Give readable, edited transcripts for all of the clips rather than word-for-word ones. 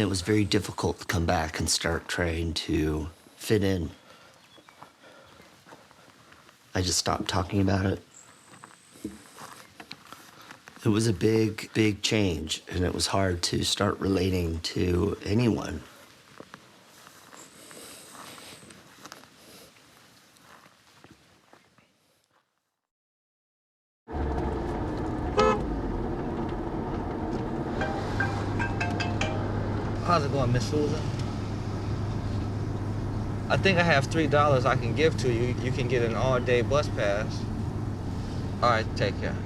It was very difficult to come back and start trying to fit in. I just stopped talking about it. It was a big, big change, and it was hard to start relating to anyone. How's it going, Miss Susan? I think I have $3 I can give to you. You can get an all-day bus pass. All right, take care.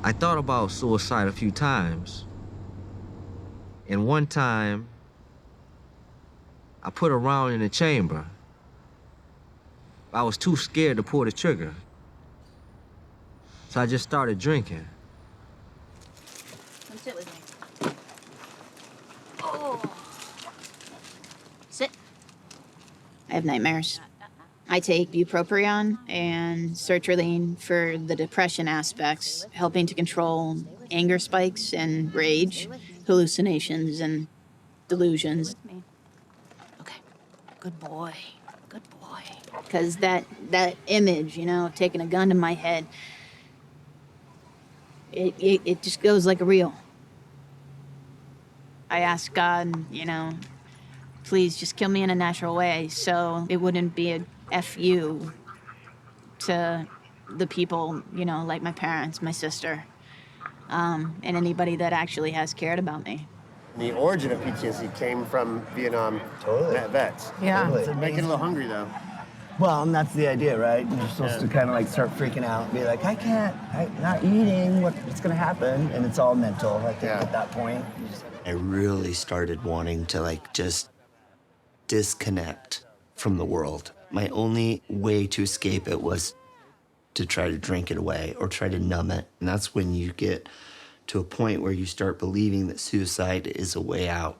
I thought about suicide a few times. And one time, I put a round in the chamber. I was too scared to pull the trigger. So I just started drinking. Come sit with me. Oh. Sit. I have nightmares. I take bupropion and sertraline for the depression aspects, helping to control anger spikes and rage, hallucinations and delusions. Okay, good boy, good boy. Because that image, you know, of taking a gun to my head, it just goes like a reel. I asked God, you know, please just kill me in a natural way so it wouldn't be a F.U. to the people, you know, like my parents, my sister, and anybody that actually has cared about me. The origin of PTSD came from Vietnam vets. Yeah. Totally. It's making a little hungry, though. Well, and that's the idea, right? You're supposed to kind of like start freaking out and be like, I'm not eating, what's gonna happen? And it's all mental, I think, at that point. I really started wanting to like just disconnect from the world. My only way to escape it was to try to drink it away or try to numb it. And that's when you get to a point where you start believing that suicide is a way out.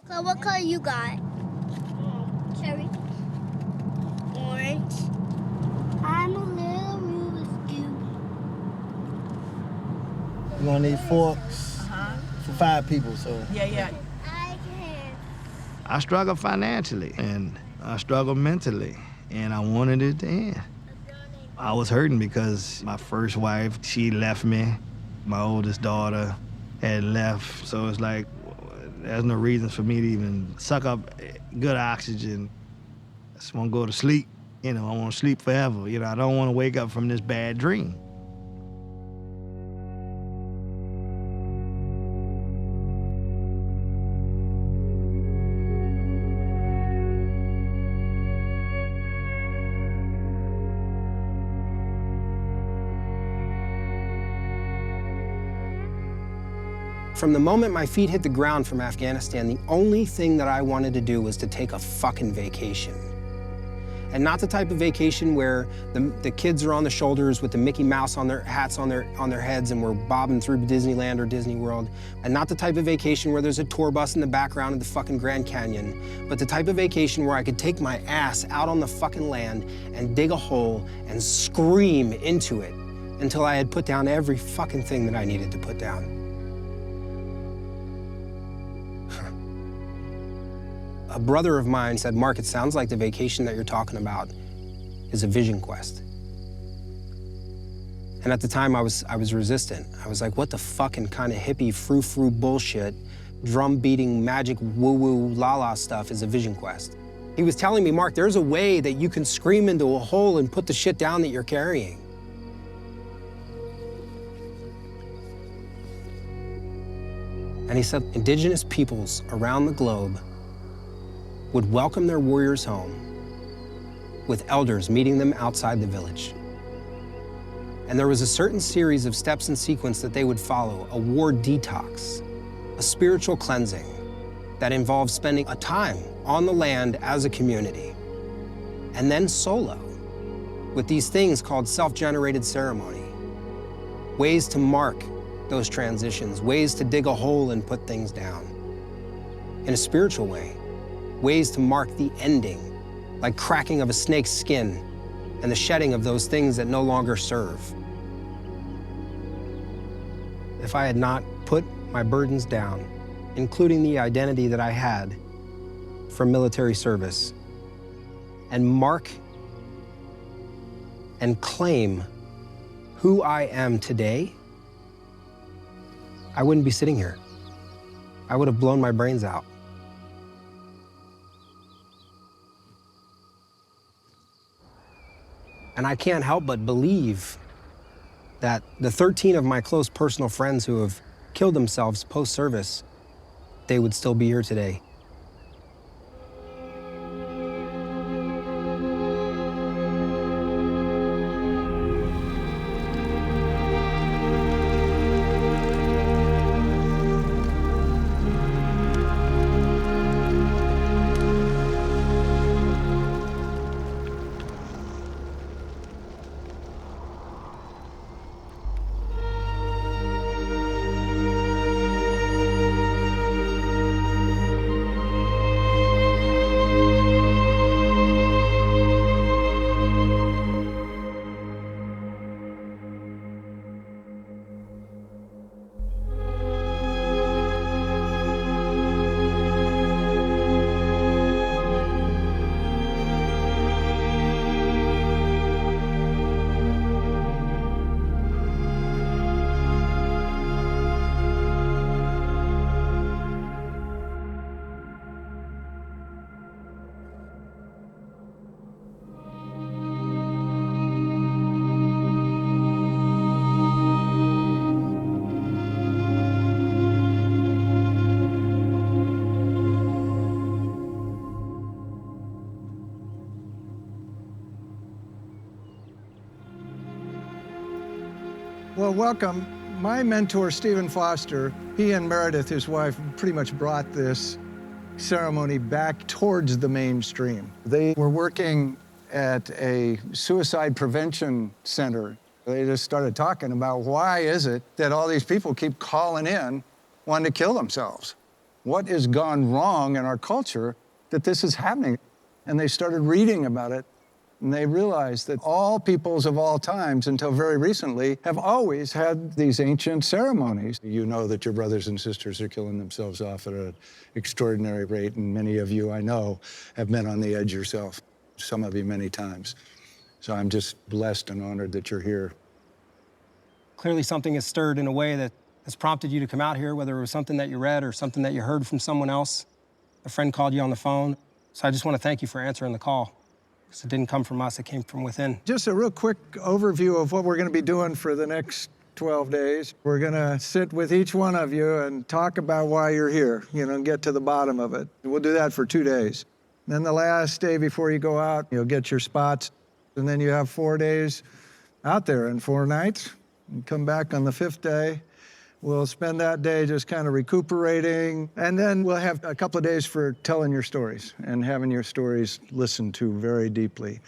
So what color you got? Cherry. Orange. I'm a little Rubik's Cube. We're gonna need forks for 5 people, so. Yeah. I can. I struggle financially and I struggle mentally, and I wanted it to end. I was hurting because my first wife, she left me. My oldest daughter had left, so it's like, there's no reason for me to even suck up good oxygen. I just want to go to sleep. You know, I want to sleep forever. You know, I don't want to wake up from this bad dream. From the moment my feet hit the ground from Afghanistan, the only thing that I wanted to do was to take a fucking vacation. And not the type of vacation where the kids are on the shoulders with the Mickey Mouse on their hats on their heads and we're bobbing through Disneyland or Disney World. And not the type of vacation where there's a tour bus in the background of the fucking Grand Canyon. But the type of vacation where I could take my ass out on the fucking land and dig a hole and scream into it until I had put down every fucking thing that I needed to put down. A brother of mine said, Mark, it sounds like the vacation that you're talking about is a vision quest. And at the time, I was resistant. I was like, what the fucking kind of hippie frou-frou bullshit, drum-beating, magic woo-woo la-la stuff is a vision quest? He was telling me, Mark, there's a way that you can scream into a hole and put the shit down that you're carrying. And he said, indigenous peoples around the globe would welcome their warriors home with elders meeting them outside the village. And there was a certain series of steps and sequence that they would follow, a war detox, a spiritual cleansing that involved spending a time on the land as a community, and then solo with these things called self-generated ceremony, ways to mark those transitions, ways to dig a hole and put things down. In a spiritual way, ways to mark the ending, like cracking of a snake's skin and the shedding of those things that no longer serve. If I had not put my burdens down, including the identity that I had from military service, and mark and claim who I am today, I wouldn't be sitting here. I would have blown my brains out. And I can't help but believe that the 13 of my close personal friends who have killed themselves post-service, they would still be here today. Well, welcome. My mentor, Stephen Foster, he and Meredith, his wife, pretty much brought this ceremony back towards the mainstream. They were working at a suicide prevention center. They just started talking about why is it that all these people keep calling in wanting to kill themselves? What has gone wrong in our culture that this is happening? And they started reading about it. And they realized that all peoples of all times, until very recently, have always had these ancient ceremonies. You know that your brothers and sisters are killing themselves off at an extraordinary rate, and many of you, I know, have been on the edge yourself, some of you many times. So I'm just blessed and honored that you're here. Clearly something has stirred in a way that has prompted you to come out here, whether it was something that you read or something that you heard from someone else. A friend called you on the phone. So I just want to thank you for answering the call. Because it didn't come from us, it came from within. Just a real quick overview of what we're going to be doing for the next 12 days. We're going to sit with each one of you and talk about why you're here, and get to the bottom of it. We'll do that for 2 days. Then the last day before you go out, you'll get your spots. And then you have 4 days out there and 4 nights. And come back on the 5th day. We'll spend that day just kind of recuperating, and then we'll have a couple of days for telling your stories and having your stories listened to very deeply.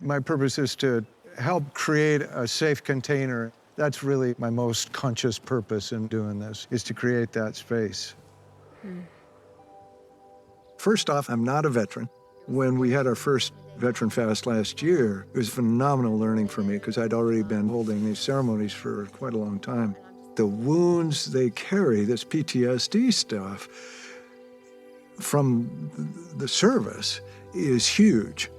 My purpose is to help create a safe container. That's really my most conscious purpose in doing this, is to create that space. First off, I'm not a veteran. When we had our first Veteran Fast last year, it was phenomenal learning for me because I'd already been holding these ceremonies for quite a long time. The wounds they carry, this PTSD stuff, from the service is huge.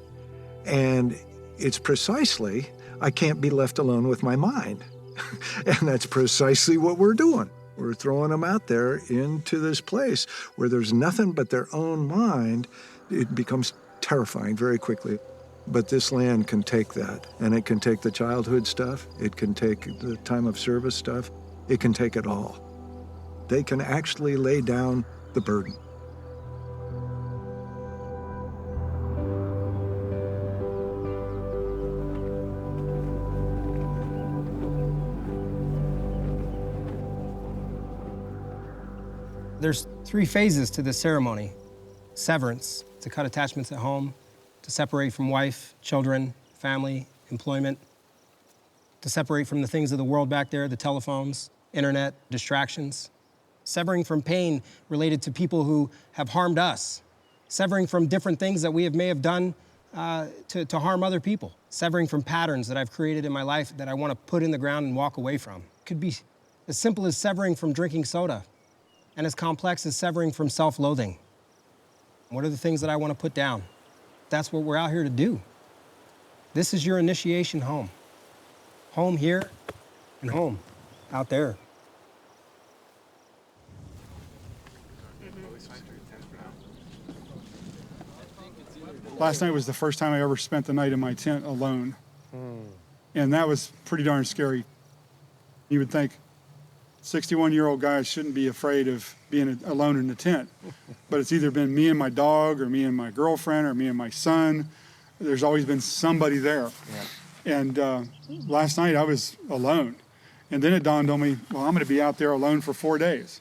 And it's precisely, I can't be left alone with my mind. And that's precisely what we're doing. We're throwing them out there into this place where there's nothing but their own mind. It becomes terrifying very quickly. But this land can take that. And it can take the childhood stuff. It can take the time of service stuff. It can take it all. They can actually lay down the burden. There's 3 phases to this ceremony. Severance, to cut attachments at home, to separate from wife, children, family, employment, to separate from the things of the world back there, the telephones, internet, distractions. Severing from pain related to people who have harmed us. Severing from different things that we may have done to harm other people. Severing from patterns that I've created in my life that I want to put in the ground and walk away from. Could be as simple as severing from drinking soda and as complex as severing from self-loathing. What are the things that I want to put down? That's what we're out here to do. This is your initiation home. Home here and home out there. Last night was the first time I ever spent the night in my tent alone. And that was pretty darn scary. You would think 61-year-old guys shouldn't be afraid of being alone in the tent. But it's either been me and my dog, or me and my girlfriend, or me and my son. There's always been somebody there. Yeah. And last night I was alone. And then it dawned on me, well, I'm going to be out there alone for 4 days.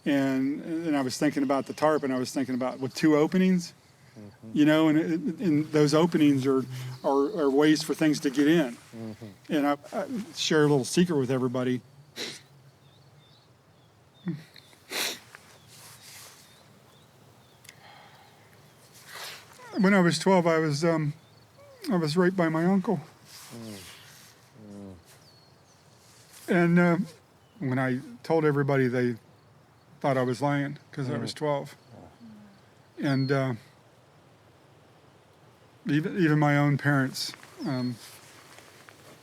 And I was thinking about the tarp, and I was thinking about with 2 openings, you know, and those openings are ways for things to get in. And I share a little secret with everybody. When I was 12, I was raped by my uncle. And when I told everybody, they thought I was lying because I was 12. And even my own parents,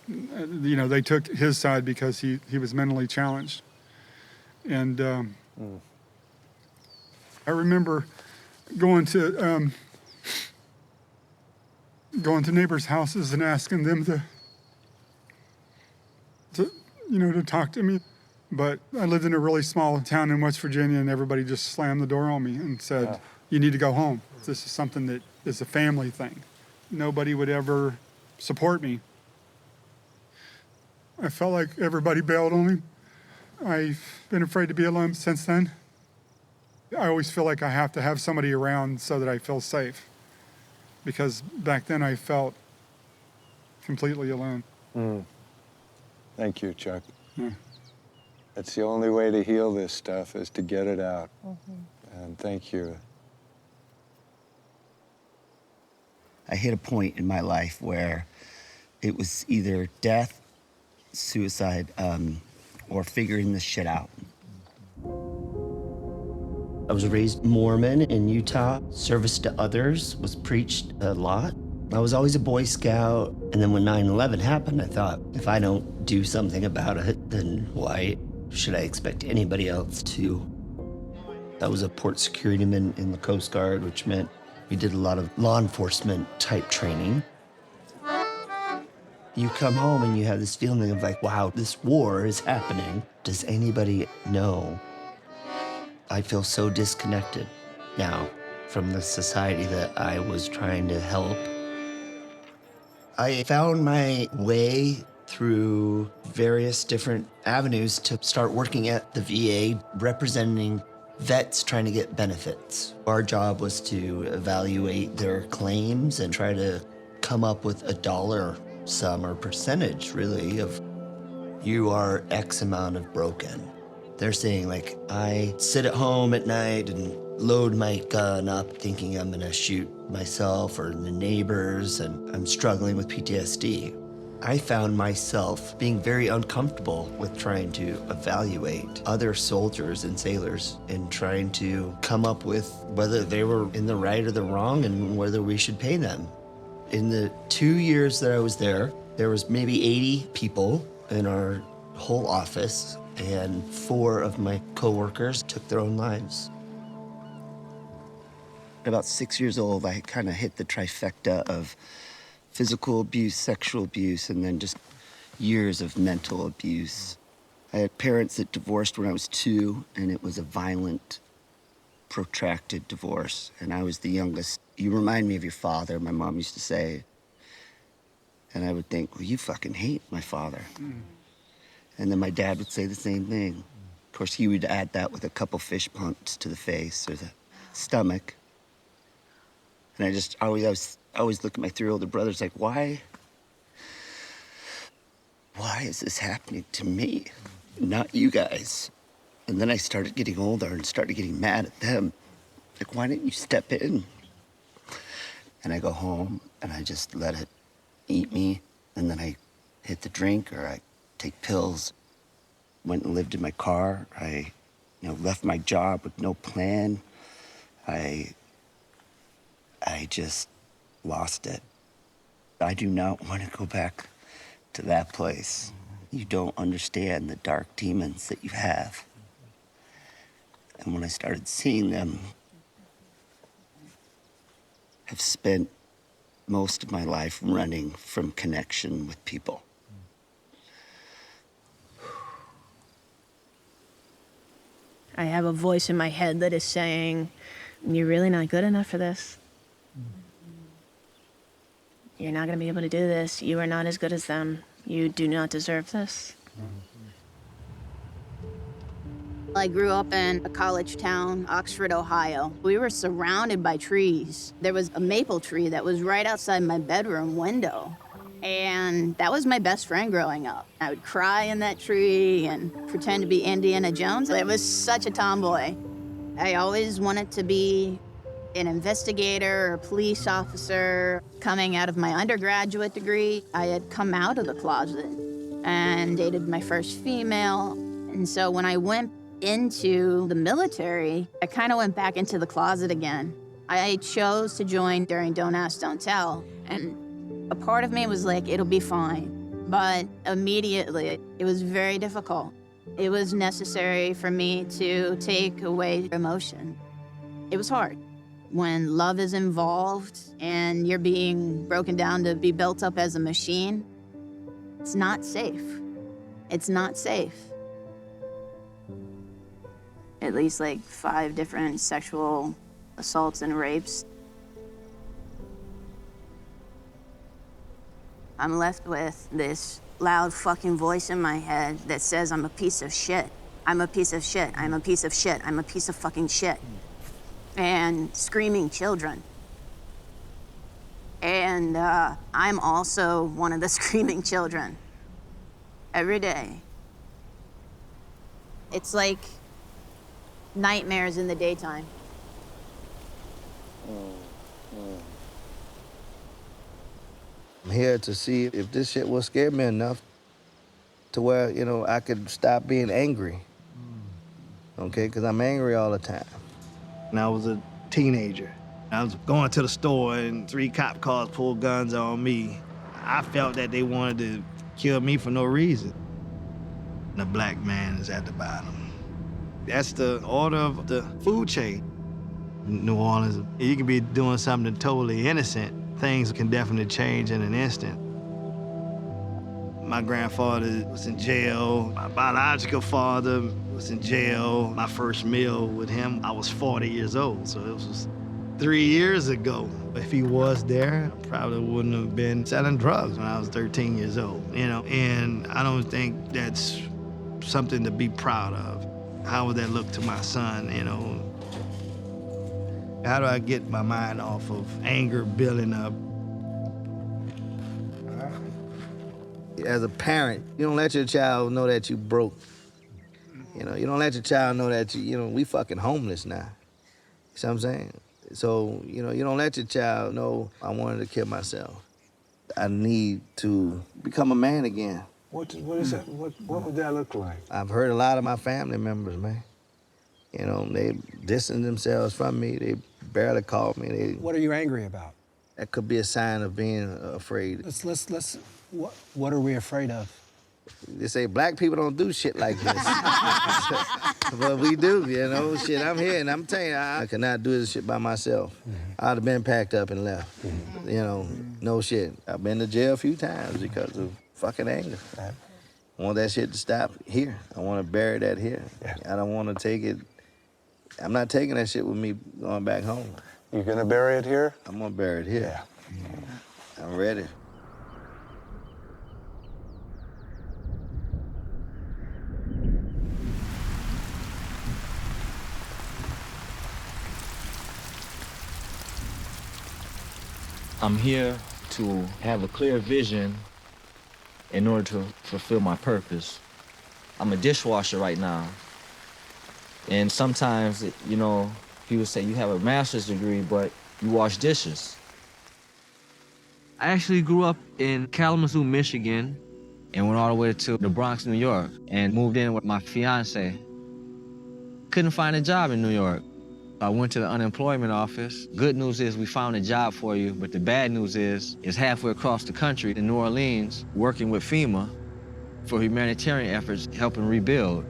you know, they took his side because he was mentally challenged. And I remember going to neighbors' houses and asking them to talk to me. But I lived in a really small town in West Virginia, and everybody just slammed the door on me and said, you need to go home. This is something that is a family thing. Nobody would ever support me. I felt like everybody bailed on me. I've been afraid to be alone since then. I always feel like I have to have somebody around so that I feel safe. Because back then I felt completely alone. Thank you, Chuck. Yeah. That's the only way to heal this stuff, is to get it out. And thank you. I hit a point in my life where it was either death, suicide, or figuring this shit out. I was raised Mormon in Utah. Service to others was preached a lot. I was always a Boy Scout. And then when 9/11 happened, I thought, if I don't do something about it, then why should I expect anybody else to? I was a port security man in the Coast Guard, which meant we did a lot of law enforcement type training. You come home and you have this feeling of like, wow, this war is happening. Does anybody know? I feel so disconnected now from the society that I was trying to help. I found my way through various different avenues to start working at the VA, representing vets trying to get benefits. Our job was to evaluate their claims and try to come up with a dollar sum or percentage, really, of you are X amount of broken. They're saying, like, I sit at home at night and load my gun up thinking I'm gonna shoot myself or the neighbors, and I'm struggling with PTSD. I found myself being very uncomfortable with trying to evaluate other soldiers and sailors and trying to come up with whether they were in the right or the wrong and whether we should pay them. In the 2 years that I was there was maybe 80 people in our whole office, and 4 of my coworkers took their own lives. At about 6 years old, I kind of hit the trifecta of physical abuse, sexual abuse, and then just years of mental abuse. I had parents that divorced when I was 2, and it was a violent, protracted divorce, and I was the youngest. You remind me of your father, my mom used to say. And I would think, well, you fucking hate my father. And then my dad would say the same thing. Of course, he would add that with a couple fish punts to the face or the stomach. And I always look at my 3 older brothers like, why is this happening to me, not you guys? And then I started getting older and started getting mad at them. Like, why didn't you step in? And I go home and I just let it eat me. And then I hit the drink or I take pills. Went and lived in my car. I left my job with no plan. I just lost it. I do not want to go back to that place. You don't understand the dark demons that you have. And when I started seeing them, I've spent most of my life running from connection with people. I have a voice in my head that is saying, you're really not good enough for this. You're not going to be able to do this. You are not as good as them. You do not deserve this. I grew up in a college town, Oxford, Ohio. We were surrounded by trees. There was a maple tree that was right outside my bedroom window. And that was my best friend growing up. I would cry in that tree and pretend to be Indiana Jones. I was such a tomboy. I always wanted to be an investigator or a police officer. Coming out of my undergraduate degree, I had come out of the closet and dated my first female. And so when I went into the military, I kind of went back into the closet again. I chose to join during Don't Ask, Don't Tell. And a part of me was like, it'll be fine. But immediately, it was very difficult. It was necessary for me to take away emotion. It was hard. When love is involved and you're being broken down to be built up as a machine, it's not safe. It's not safe. At least like 5 different sexual assaults and rapes. I'm left with this loud fucking voice in my head that says I'm a piece of shit. I'm a piece of shit. I'm a piece of shit. I'm a piece of fucking shit. And screaming children. And I'm also one of the screaming children. Every day. It's like nightmares in the daytime. I'm here to see if this shit will scare me enough to where, I could stop being angry. Okay, because I'm angry all the time. When I was a teenager, I was going to the store and 3 cop cars pulled guns on me. I felt that they wanted to kill me for no reason. The black man is at the bottom. That's the order of the food chain. In New Orleans, you can be doing something totally innocent. Things can definitely change in an instant. My grandfather was in jail. My biological father was in jail. My first meal with him, I was 40 years old, so it was 3 years ago. If he was there, I probably wouldn't have been selling drugs when I was 13 years old, And I don't think that's something to be proud of. How would that look to my son, How do I get my mind off of anger building up? As a parent, you don't let your child know that you broke. You don't let your child know that we fucking homeless now. You see what I'm saying? So, you don't let your child know I wanted to kill myself. I need to become a man again. What is that? What would that look like? I've heard a lot of my family members, man. They distanced themselves from me. They barely called me. What are you angry about? That could be a sign of being afraid. Let's. What are we afraid of? They say black people don't do shit like this. But we do, Shit, I'm here and I'm telling you, I could not do this shit by myself. I'd have been packed up and left. No shit. I've been to jail a few times because of fucking anger. I want that shit to stop here. I want to bury that here. Yeah. I don't want to take it. I'm not taking that shit with me going back home. You gonna bury it here? I'm gonna bury it here. Yeah. I'm ready. I'm here to have a clear vision in order to fulfill my purpose. I'm a dishwasher right now. And sometimes, people say you have a master's degree, but you wash dishes. I actually grew up in Kalamazoo, Michigan, and went all the way to the Bronx, New York, and moved in with my fiance. Couldn't find a job in New York. I went to the unemployment office. Good news is we found a job for you, but the bad news is it's halfway across the country in New Orleans, working with FEMA for humanitarian efforts, helping rebuild.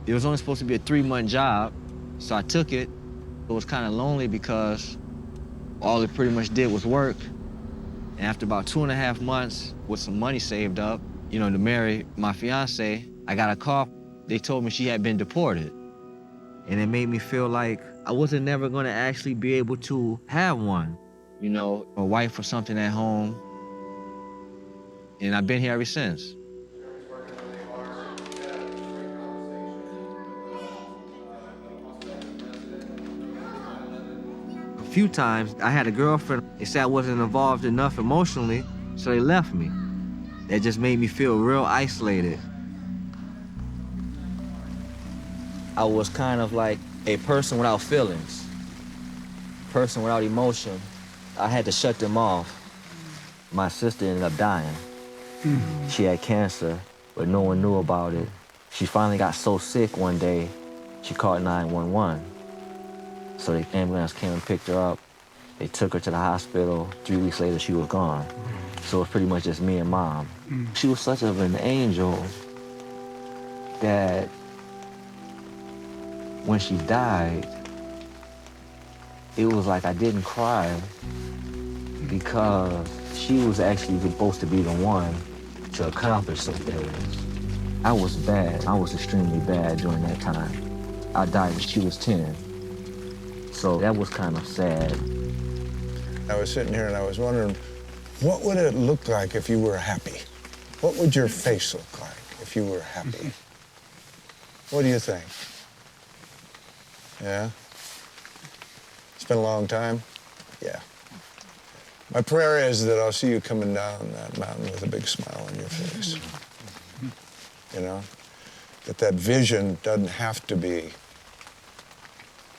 It was only supposed to be a 3-month job, so I took it. It was kind of lonely because all it pretty much did was work. And after about 2.5 months, with some money saved up, you know, to marry my fiance, I got a call. They told me she had been deported. And it made me feel like I wasn't never gonna actually be able to have one. You know, a wife or something at home. And I've been here ever since. A few times, I had a girlfriend. They said I wasn't involved enough emotionally, so they left me. That just made me feel real isolated. I was kind of like a person without feelings, person without emotion. I had to shut them off. My sister ended up dying. She had cancer, but no one knew about it. She finally got so sick one day, she called 911. So the ambulance came and picked her up. They took her to the hospital. 3 weeks later, she was gone. So it was pretty much just me and Mom. She was such of an angel that when she died, it was like I didn't cry because she was actually supposed to be the one to accomplish some things. I was bad. I was extremely bad during that time. I died when she was 10. So that was kind of sad. I was sitting here and I was wondering, what would it look like if you were happy? What would your face look like if you were happy? What do you think? Yeah? It's been a long time? Yeah. My prayer is that I'll see you coming down that mountain with a big smile on your face. You know? That vision doesn't have to be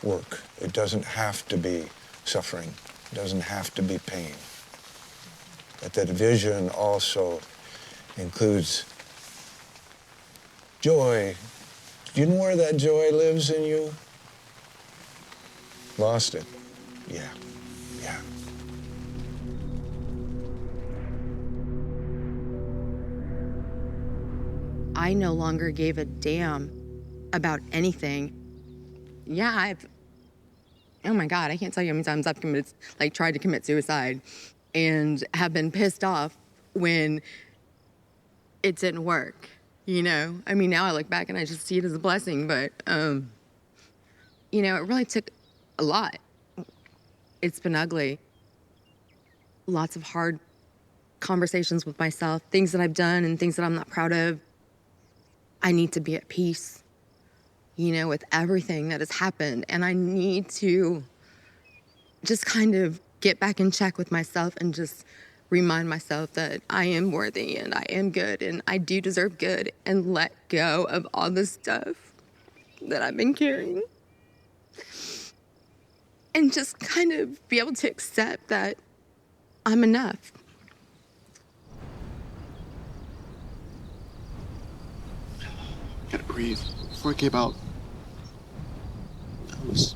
work. It doesn't have to be suffering. It doesn't have to be pain. That vision also includes joy. Do you know where that joy lives in you? Lost it. Yeah. Yeah. I no longer gave a damn about anything. Yeah, oh my God, I can't tell you how many times I've tried to commit suicide and have been pissed off when it didn't work, you know? I mean, now I look back and I just see it as a blessing, but, you know, it really took a lot. It's been ugly. Lots of hard conversations with myself, things that I've done and things that I'm not proud of. I need to be at peace, you know, with everything that has happened. And I need to just kind of get back in check with myself and just remind myself that I am worthy and I am good and I do deserve good, and let go of all the stuff that I've been carrying. And just kind of be able to accept that I'm enough. Gotta breathe. Before I came out, I was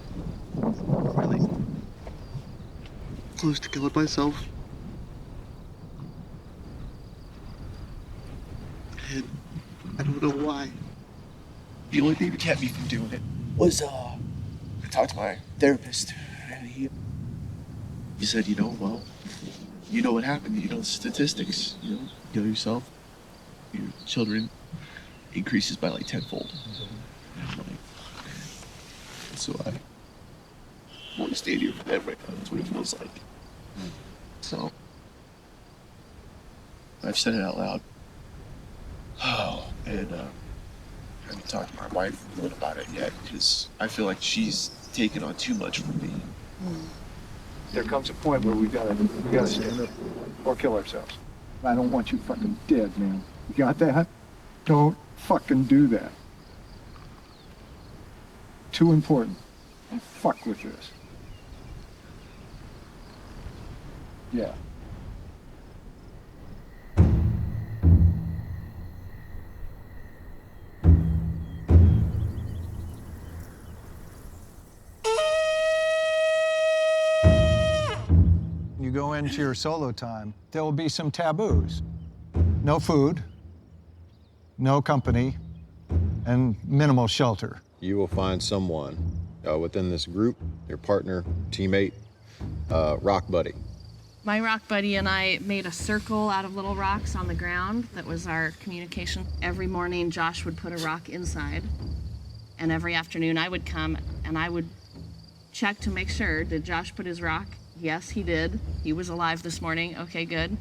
really close to killing myself. And I don't know why. The only thing that kept me from doing it was, I talked to my therapist, and he said, you know, well, you know what happened, you know the statistics, you know, kill yourself, your children increases by like tenfold. So I want to stand here for them right now. That's what it feels like. So I've said it out loud. Oh, and I haven't talked to my wife a little about it yet because I feel like she's taken on too much from me. There comes a point where we gotta stand up or kill ourselves. I don't want you fucking dead, man. You got that? Don't fucking do that. Too important. Don't fuck with this. Yeah. go into your solo time, there will be some taboos. No food, no company, and minimal shelter. You will find someone within this group, your partner, teammate, rock buddy. My rock buddy and I made a circle out of little rocks on the ground. That was our communication. Every morning, Josh would put a rock inside. And every afternoon, I would come and I would check to make sure, did Josh put his rock? Yes, he did. He was alive this morning. Okay, good.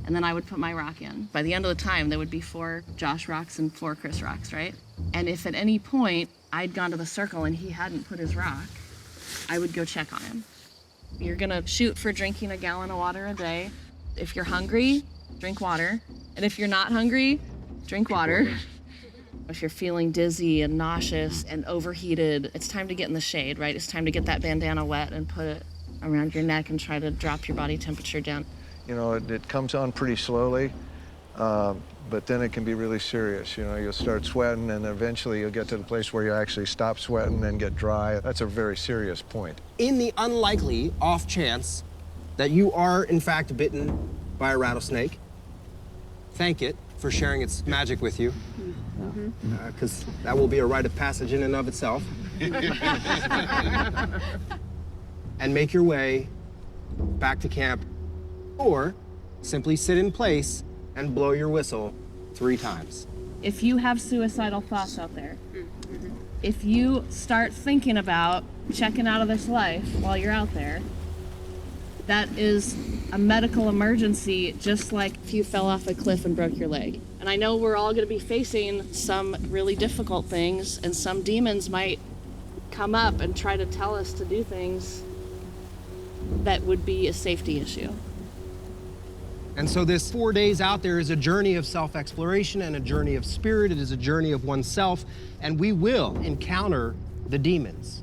And then I would put my rock in. By the end of the time, there would be 4 Josh rocks and 4 Chris rocks, right? And if at any point I'd gone to the circle and he hadn't put his rock, I would go check on him. You're gonna shoot for drinking a gallon of water a day. If you're hungry, drink water. And if you're not hungry, drink water. If you're feeling dizzy and nauseous and overheated, it's time to get in the shade, right? It's time to get that bandana wet and put it around your neck and try to drop your body temperature down. You know, it comes on pretty slowly, but then it can be really serious. You know, you'll start sweating and eventually you'll get to the place where you actually stop sweating and get dry. That's a very serious point. In the unlikely off chance that you are, in fact, bitten by a rattlesnake, thank it for sharing its magic with you, because that will be a rite of passage in and of itself. And make your way back to camp, or simply sit in place and blow your whistle 3 times. If you have suicidal thoughts out there, if you start thinking about checking out of this life while you're out there, that is a medical emergency, just like if you fell off a cliff and broke your leg. And I know we're all gonna be facing some really difficult things, and some demons might come up and try to tell us to do things that would be a safety issue. And so this 4 days out there is a journey of self-exploration and a journey of spirit. It is a journey of oneself, and we will encounter the demons.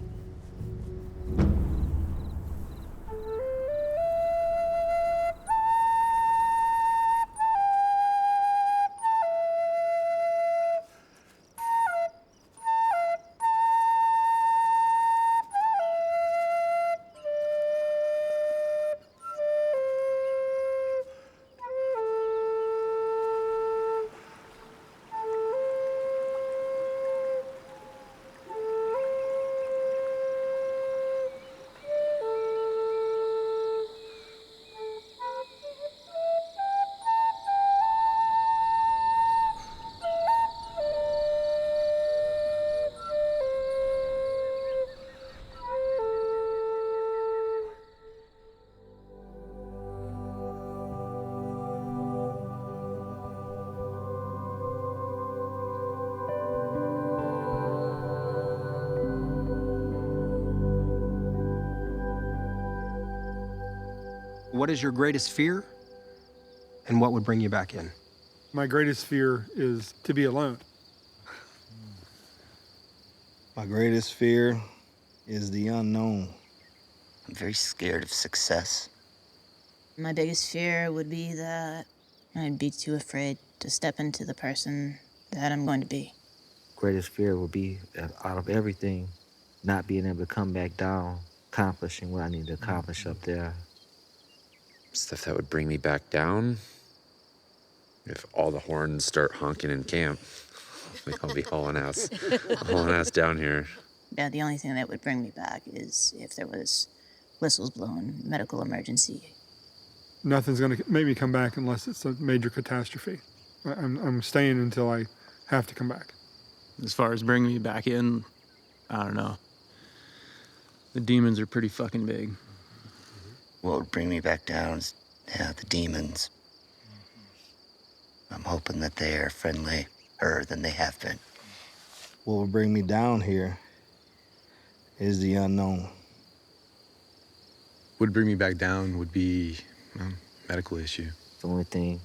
What is your greatest fear, and what would bring you back in? My greatest fear is to be alone. My greatest fear is the unknown. I'm very scared of success. My biggest fear would be that I'd be too afraid to step into the person that I'm going to be. Greatest fear would be, out of everything, not being able to come back down, accomplishing what I need to accomplish up there. Stuff that would bring me back down. If all the horns start honking in camp, I'll be hauling ass down here. Yeah, the only thing that would bring me back is if there was whistles blown, medical emergency. Nothing's gonna make me come back unless it's a major catastrophe. I'm staying until I have to come back. As far as bringing me back in, I don't know. The demons are pretty fucking big. What would bring me back down is, the demons. I'm hoping that they are friendlier than they have been. What would bring me down here is the unknown. Would bring me back down would be medical issue. The only thing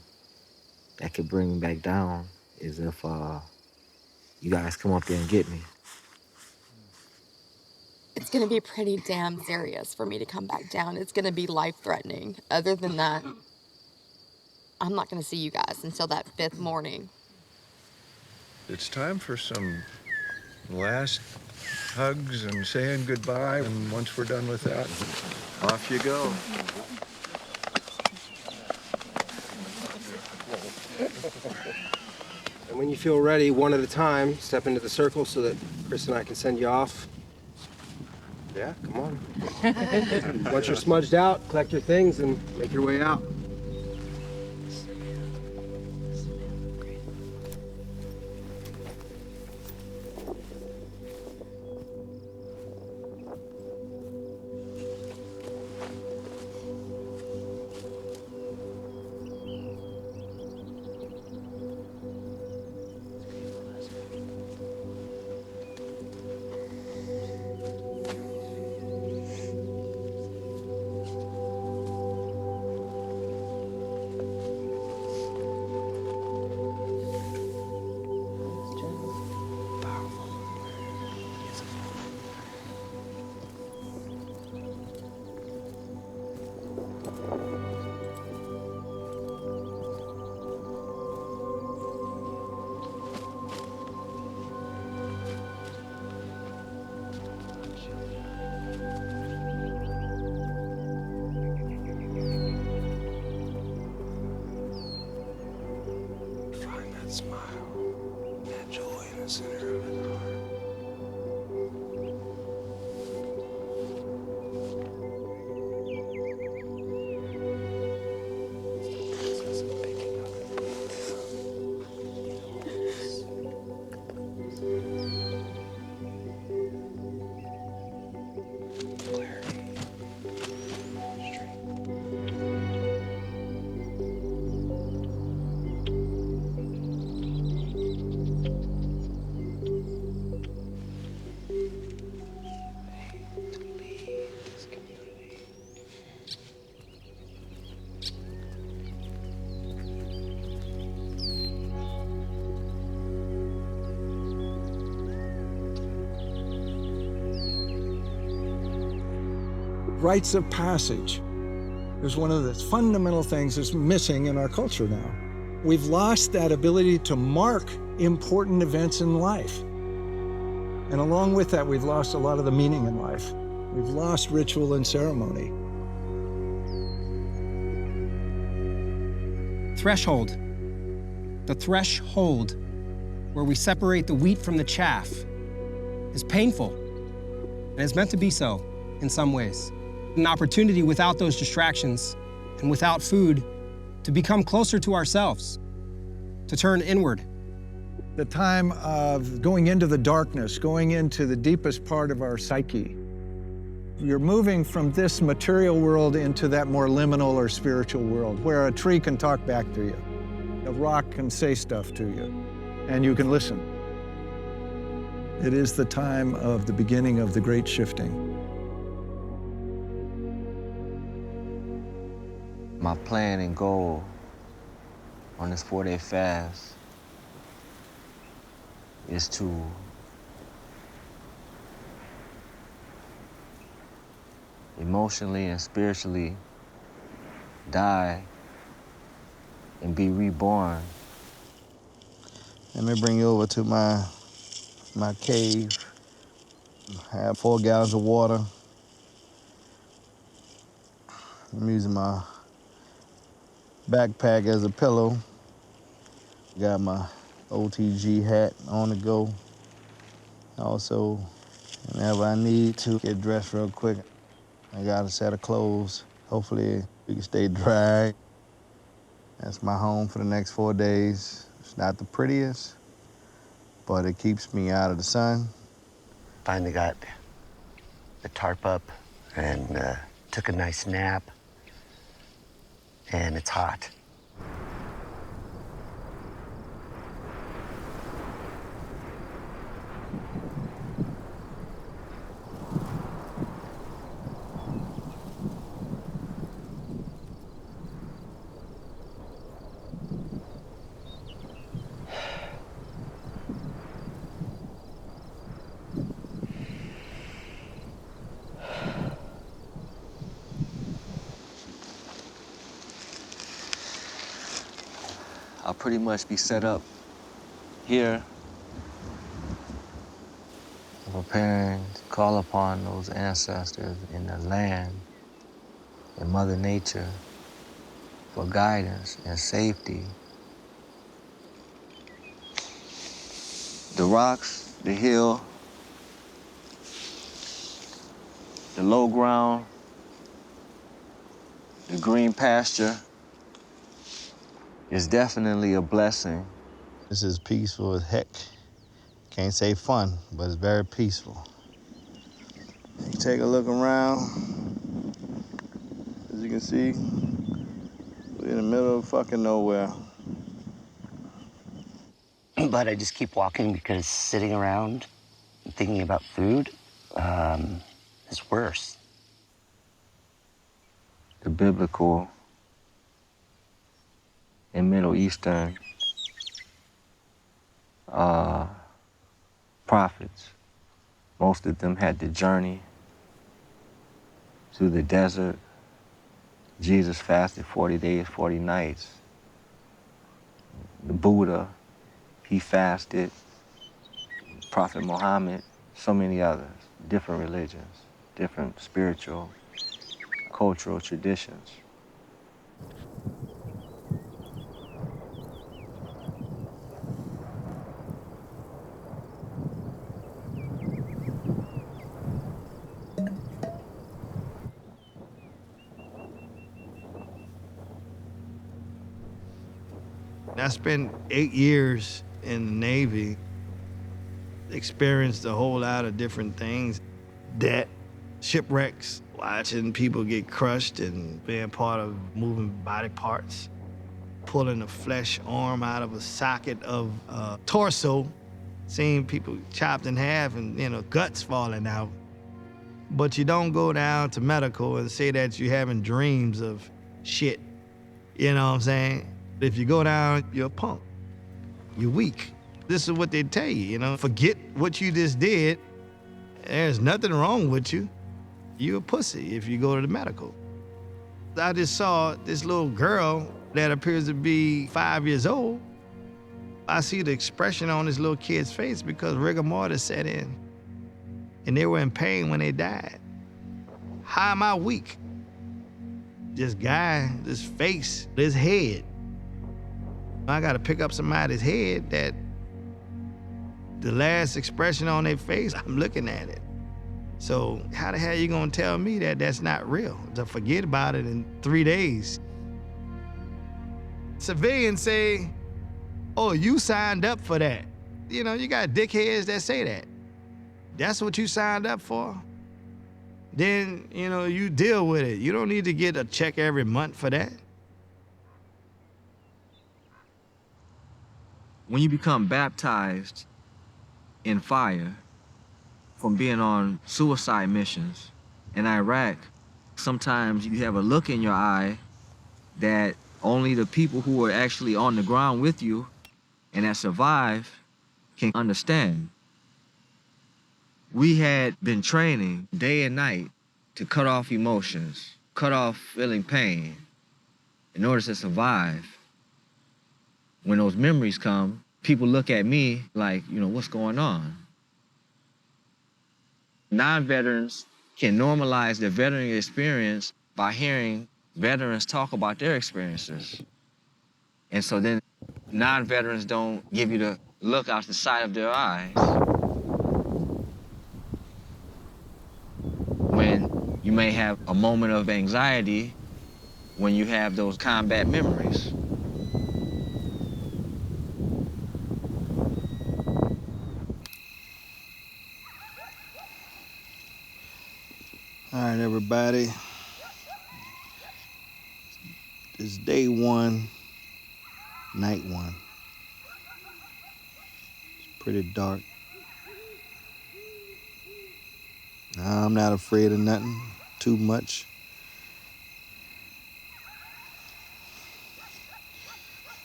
that could bring me back down is if you guys come up there and get me. It's gonna be pretty damn serious for me to come back down. It's gonna be life-threatening. Other than that, I'm not gonna see you guys until that 5th morning. It's time for some last hugs and saying goodbye. And once we're done with that, off you go. And when you feel ready, one at a time, step into the circle so that Chris and I can send you off. Yeah, come on. Once you're smudged out, collect your things and make your way out. Find that smile, that joy in the center of his heart. Rites of passage is one of the fundamental things that's missing in our culture now. We've lost that ability to mark important events in life. And along with that, we've lost a lot of the meaning in life. We've lost ritual and ceremony. Threshold. The threshold, where we separate the wheat from the chaff, is painful. And it's meant to be so in some ways. An opportunity without those distractions and without food to become closer to ourselves, to turn inward. The time of going into the darkness, going into the deepest part of our psyche. You're moving from this material world into that more liminal or spiritual world, where a tree can talk back to you, a rock can say stuff to you, and you can listen. It is the time of the beginning of the great shifting. My plan and goal on this 4-day fast is to emotionally and spiritually die and be reborn. Let me bring you over to my cave. I have 4 gallons of water. I'm using my backpack as a pillow. Got my OTG hat on the go. Also, whenever I need to get dressed real quick, I got a set of clothes. Hopefully, we can stay dry. That's my home for the next 4 days. It's not the prettiest, but it keeps me out of the sun. Finally got the tarp up and took a nice nap. And it's hot. I'll pretty much be set up here, preparing to call upon those ancestors in the land and Mother Nature for guidance and safety The rocks, the hill, the low ground, the green pasture is definitely a blessing. This is peaceful as heck. Can't say fun, but it's very peaceful. You take a look around. As you can see, we're in the middle of fucking nowhere. But I just keep walking because sitting around and thinking about food is worse. The biblical and Middle Eastern prophets, most of them had to journey through the desert. Jesus fasted 40 days, 40 nights. The Buddha, he fasted. Prophet Muhammad, so many others, different religions, different spiritual, cultural traditions. I spent 8 years in the Navy, experienced a whole lot of different things. Debt, shipwrecks, watching people get crushed and being part of moving body parts, pulling a flesh arm out of a socket of a torso, seeing people chopped in half and, guts falling out. But you don't go down to medical and say that you're having dreams of shit. You know what I'm saying? If you go down, you're a punk. You're weak. This is what they tell you, forget what you just did. There's nothing wrong with you. You're a pussy if you go to the medical. I just saw this little girl that appears to be 5 years old. I see the expression on this little kid's face because rigor mortis set in. And they were in pain when they died. How am I weak? This guy, this face, this head. I gotta pick up somebody's head that the last expression on their face, I'm looking at it. So how the hell you gonna tell me that that's not real? To forget about it in 3 days. Civilians say, oh, you signed up for that. You got dickheads that say that. That's what you signed up for? Then, you deal with it. You don't need to get a check every month for that. When you become baptized in fire from being on suicide missions in Iraq, sometimes you have a look in your eye that only the people who are actually on the ground with you and that survive can understand. We had been training day and night to cut off emotions, cut off feeling pain in order to survive. When those memories come, people look at me like, what's going on? Non-veterans can normalize their veteran experience by hearing veterans talk about their experiences. And so then non-veterans don't give you the look out the side of their eyes when you may have a moment of anxiety when you have those combat memories. All right, everybody. It's day 1, night 1. It's pretty dark. I'm not afraid of nothing too much.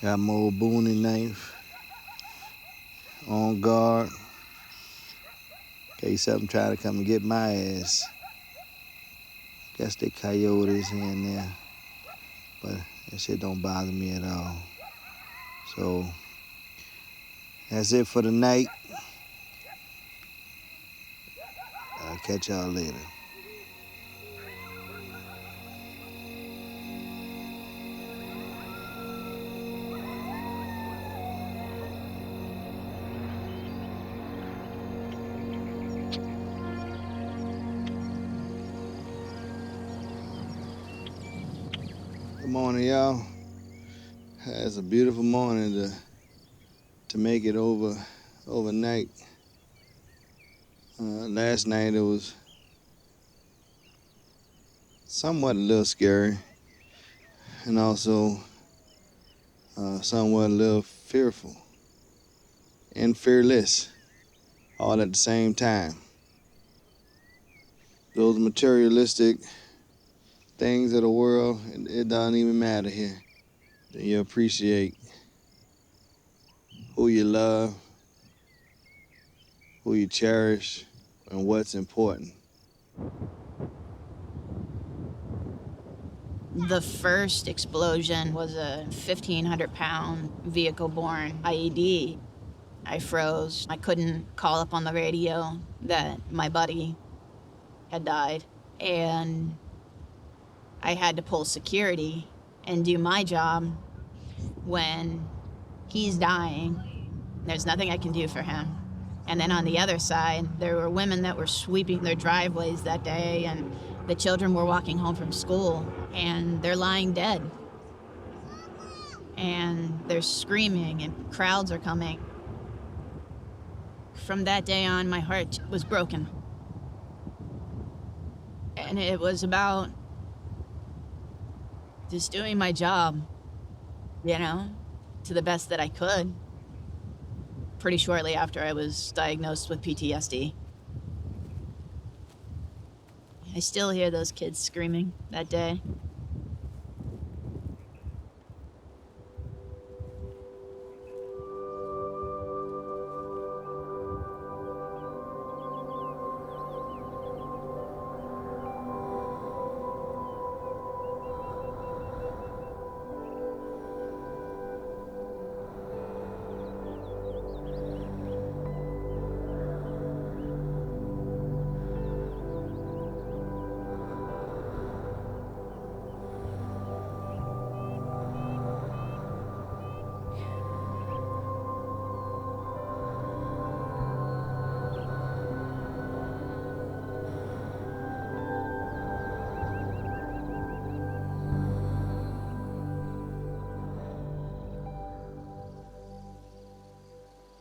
Got my old boning knife on guard in case something try to come and get my ass. Guess they coyotes here and there, but that shit don't bother me at all. So that's it for the night. I'll catch y'all later. Good morning, y'all. It's a beautiful morning to make it overnight. Last night it was somewhat a little scary, and also somewhat a little fearful and fearless, all at the same time. Those materialistic things of the world, it doesn't even matter here. You appreciate who you love, who you cherish, and what's important. The first explosion was a 1,500-pound vehicle-borne IED. I froze. I couldn't call up on the radio that my buddy had died. And I had to pull security and do my job when he's dying. There's nothing I can do for him. And then on the other side, there were women that were sweeping their driveways that day, and the children were walking home from school, and they're lying dead. And they're screaming, and crowds are coming. From that day on, my heart was broken. And it was about just doing my job, you know, to the best that I could. Pretty shortly after I was diagnosed with PTSD. I still hear those kids screaming that day.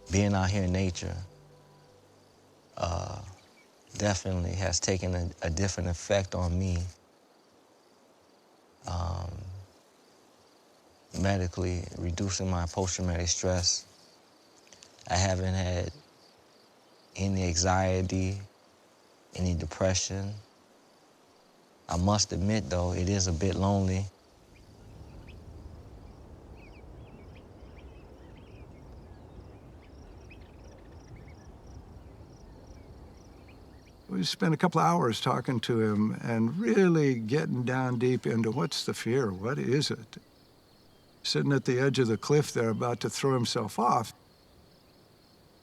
Being out here in nature definitely has taken a different effect on me. Medically, reducing my post-traumatic stress. I haven't had any anxiety, any depression. I must admit, though, it is a bit lonely. We spent a couple of hours talking to him and really getting down deep into what's the fear, what is it? Sitting at the edge of the cliff there about to throw himself off.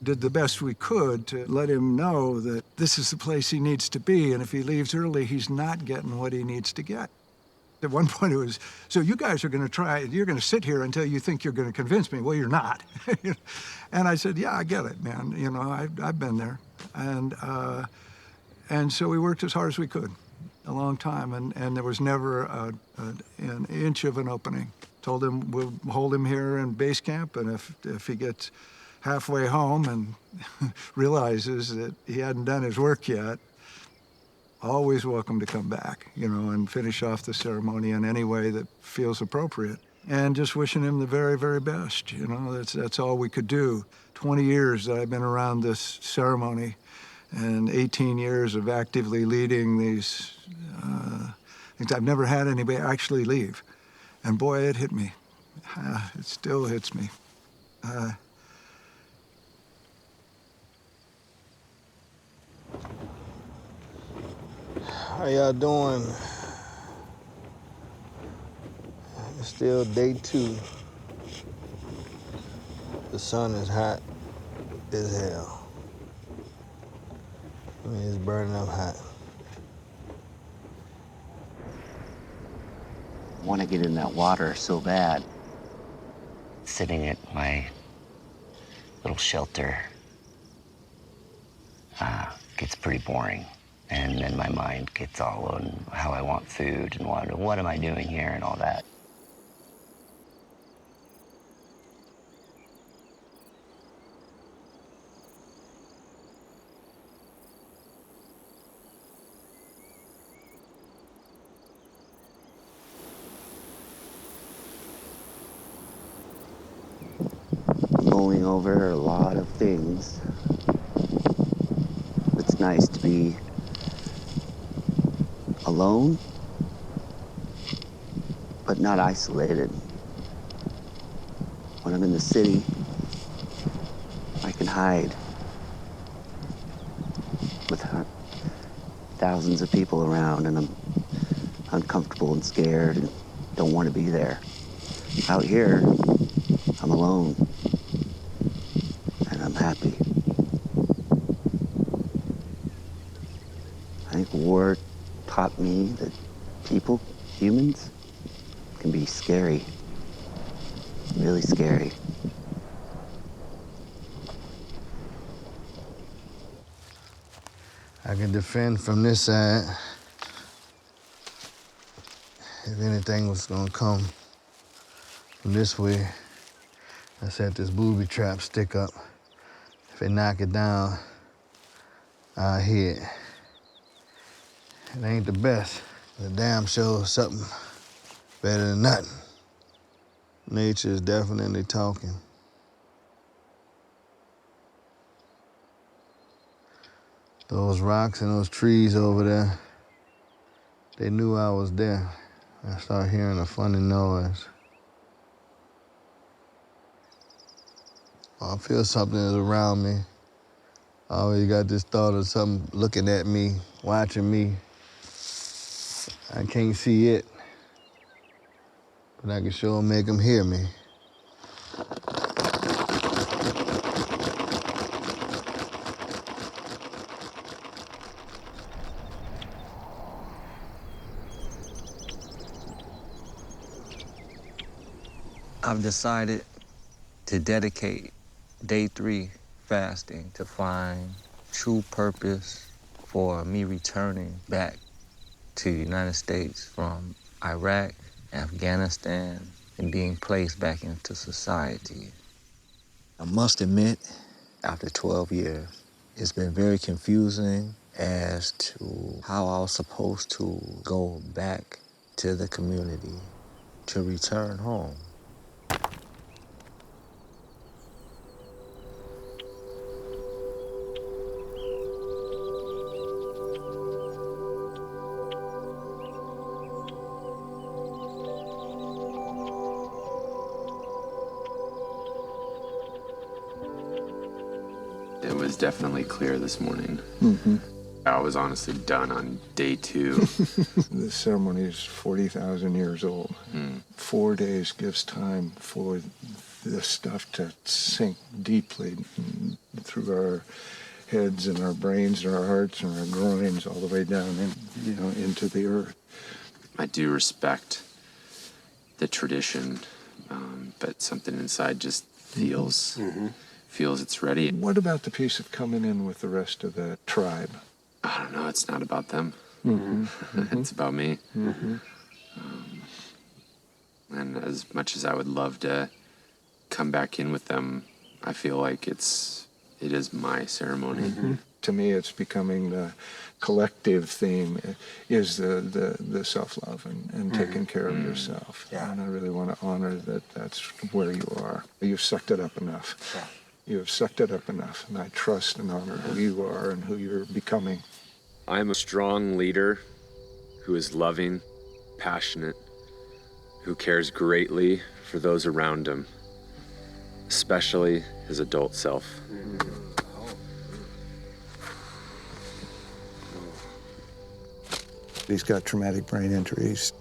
Did the best we could to let him know that this is the place he needs to be, and if he leaves early, he's not getting what he needs to get. At one point it was, so you guys are gonna try, you're gonna sit here until you think you're gonna convince me. Well, you're not. And I said, yeah, I get it, man. You know, I've been there. And so we worked as hard as we could, a long time, and there was never an inch of an opening. Told him we'll hold him here in base camp, and if he gets halfway home and realizes that he hadn't done his work yet, always welcome to come back, you know, and finish off the ceremony in any way that feels appropriate. And just wishing him the very, very best, you know, that's all we could do. 20 years that I've been around this ceremony, and 18 years of actively leading these things. I've never had anybody actually leave. And boy, it hit me. It still hits me. How y'all doing? It's still day 2. The sun is hot as hell. I mean, it's burning up hot. I want to get in that water so bad. Sitting at my little shelter gets pretty boring. And then my mind gets all on how I want food and what am I doing here and all that. going over a lot of things. It's nice to be alone, but not isolated. When I'm in the city, I can hide with thousands of people around, and I'm uncomfortable and scared and don't want to be there. Out here, I'm alone, and I'm happy. I think war taught me that people, humans, can be scary, really scary. I can defend from this side. If anything was gonna come from this way, I set this booby trap stick up. If they knock it down, I'll hit. It ain't the best. The damn sure something better than nothing. Nature is definitely talking. Those rocks and those trees over there, they knew I was there. I started hearing a funny noise. I feel something is around me. I always got this thought of something looking at me, watching me. I can't see it, but I can sure make them hear me. I've decided to dedicate day 3 fasting to find true purpose for me returning back to the United States from Iraq, Afghanistan, and being placed back into society. I must admit, after 12 years, it's been very confusing as to how I was supposed to go back to the community, to return home. It was definitely clear this morning. Mm-hmm. I was honestly done on day 2. The ceremony is 40,000 years old. 4 days gives time for this stuff to sink deeply through our heads and our brains and our hearts and our groins all the way down into the earth. I do respect the tradition, but something inside just feels it's ready. What about the piece of coming in with the rest of the tribe? I don't know, it's not about them. It's about me. And as much as I would love to come back in with them, I feel like it is my ceremony. To me, it's becoming the collective theme is the self-love and taking care of yourself. Yeah. And I really want to honor that's where you are. You've sucked it up enough. Yeah. You have sucked it up enough, and I trust and honor who you are and who you're becoming. I'm a strong leader who is loving, passionate, who cares greatly for those around him, especially his adult self. He's got traumatic brain injuries.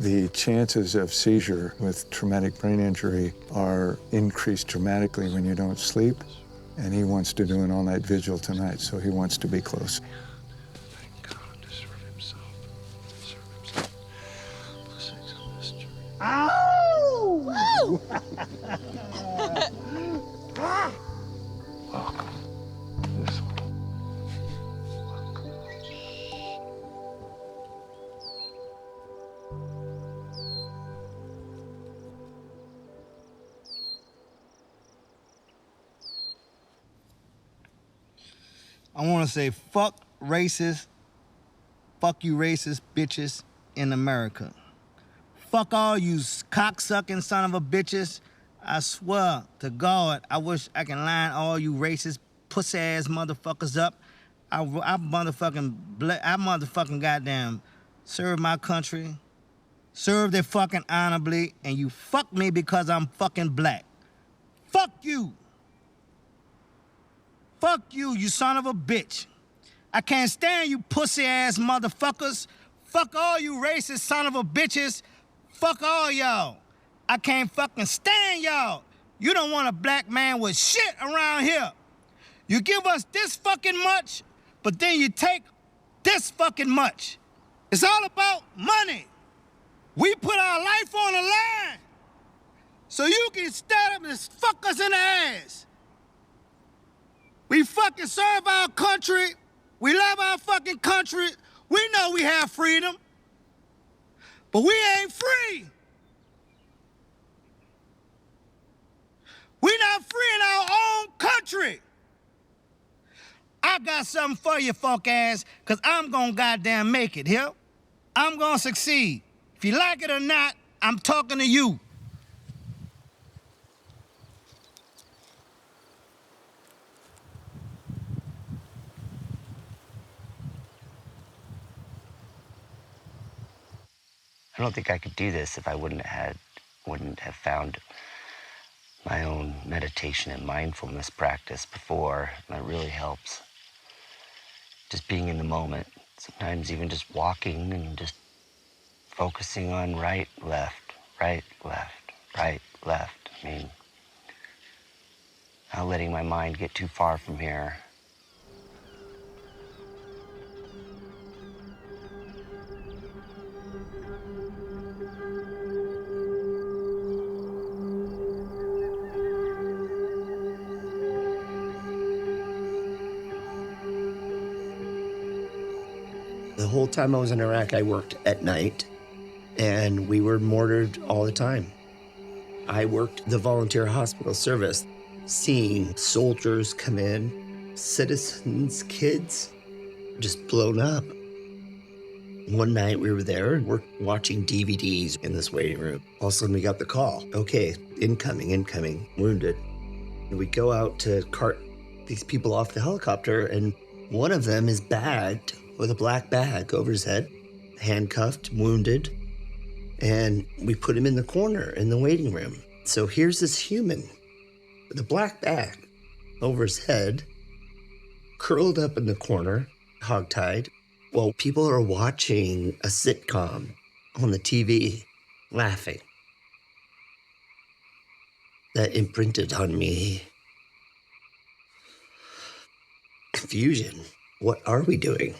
The chances of seizure with traumatic brain injury are increased dramatically when you don't sleep, and he wants to do an all-night vigil tonight, so he wants to be close. Ow! Welcome. This way. I want to say fuck racist, fuck you racist bitches in America. Fuck all you cocksucking son of a bitches I swear to God, I wish I can line all you racist, pussy-ass motherfuckers up. I motherfucking goddamn serve my country, served it fucking honorably, and you fuck me because I'm fucking black. Fuck you. Fuck you, you son of a bitch. I can't stand you pussy-ass motherfuckers. Fuck all you racist son of a bitches. Fuck all y'all. I can't fucking stand y'all. You don't want a black man with shit around here. You give us this fucking much, but then you take this fucking much. It's all about money. We put our life on the line so you can stand up and fuck us in the ass. We fucking serve our country. We love our fucking country. We know we have freedom, but we ain't free. We not free in our own country. I got something for you, folk ass, cause I'm gonna goddamn make it here. I'm gonna succeed. If you like it or not, I'm talking to you. I don't think I could do this if I wouldn't have found my own meditation and mindfulness practice before. That really helps. Just being in the moment. Sometimes even just walking and just focusing on right, left, right, left, right, left. I mean, not letting my mind get too far from here. The whole time I was in Iraq, I worked at night, and we were mortared all the time. I worked the volunteer hospital service, seeing soldiers come in, citizens, kids, just blown up. One night we were there, we're watching DVDs in this waiting room. All of a sudden we got the call. Okay, incoming, wounded. And we go out to cart these people off the helicopter, and one of them is bagged with a black bag over his head, handcuffed, wounded, and we put him in the corner in the waiting room. So here's this human with a black bag over his head, curled up in the corner, hogtied, while people are watching a sitcom on the TV, laughing. That imprinted on me confusion. What are we doing?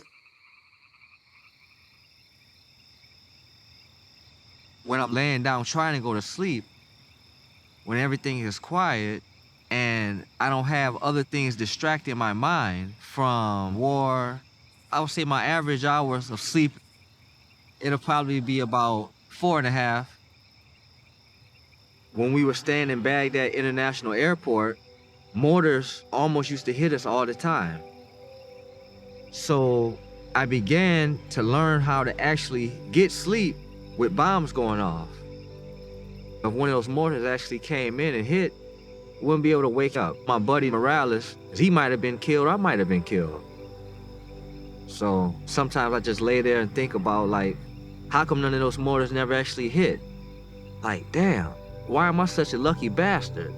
When I'm laying down trying to go to sleep, when everything is quiet and I don't have other things distracting my mind from war, I would say my average hours of sleep, it'll probably be about 4.5. When we were staying in Baghdad International Airport, mortars almost used to hit us all the time. So I began to learn how to actually get sleep with bombs going off. If one of those mortars actually came in and hit, wouldn't be able to wake up. My buddy Morales, he might have been killed, I might have been killed. So sometimes I just lay there and think about, like, how come none of those mortars never actually hit? Like, damn, why am I such a lucky bastard?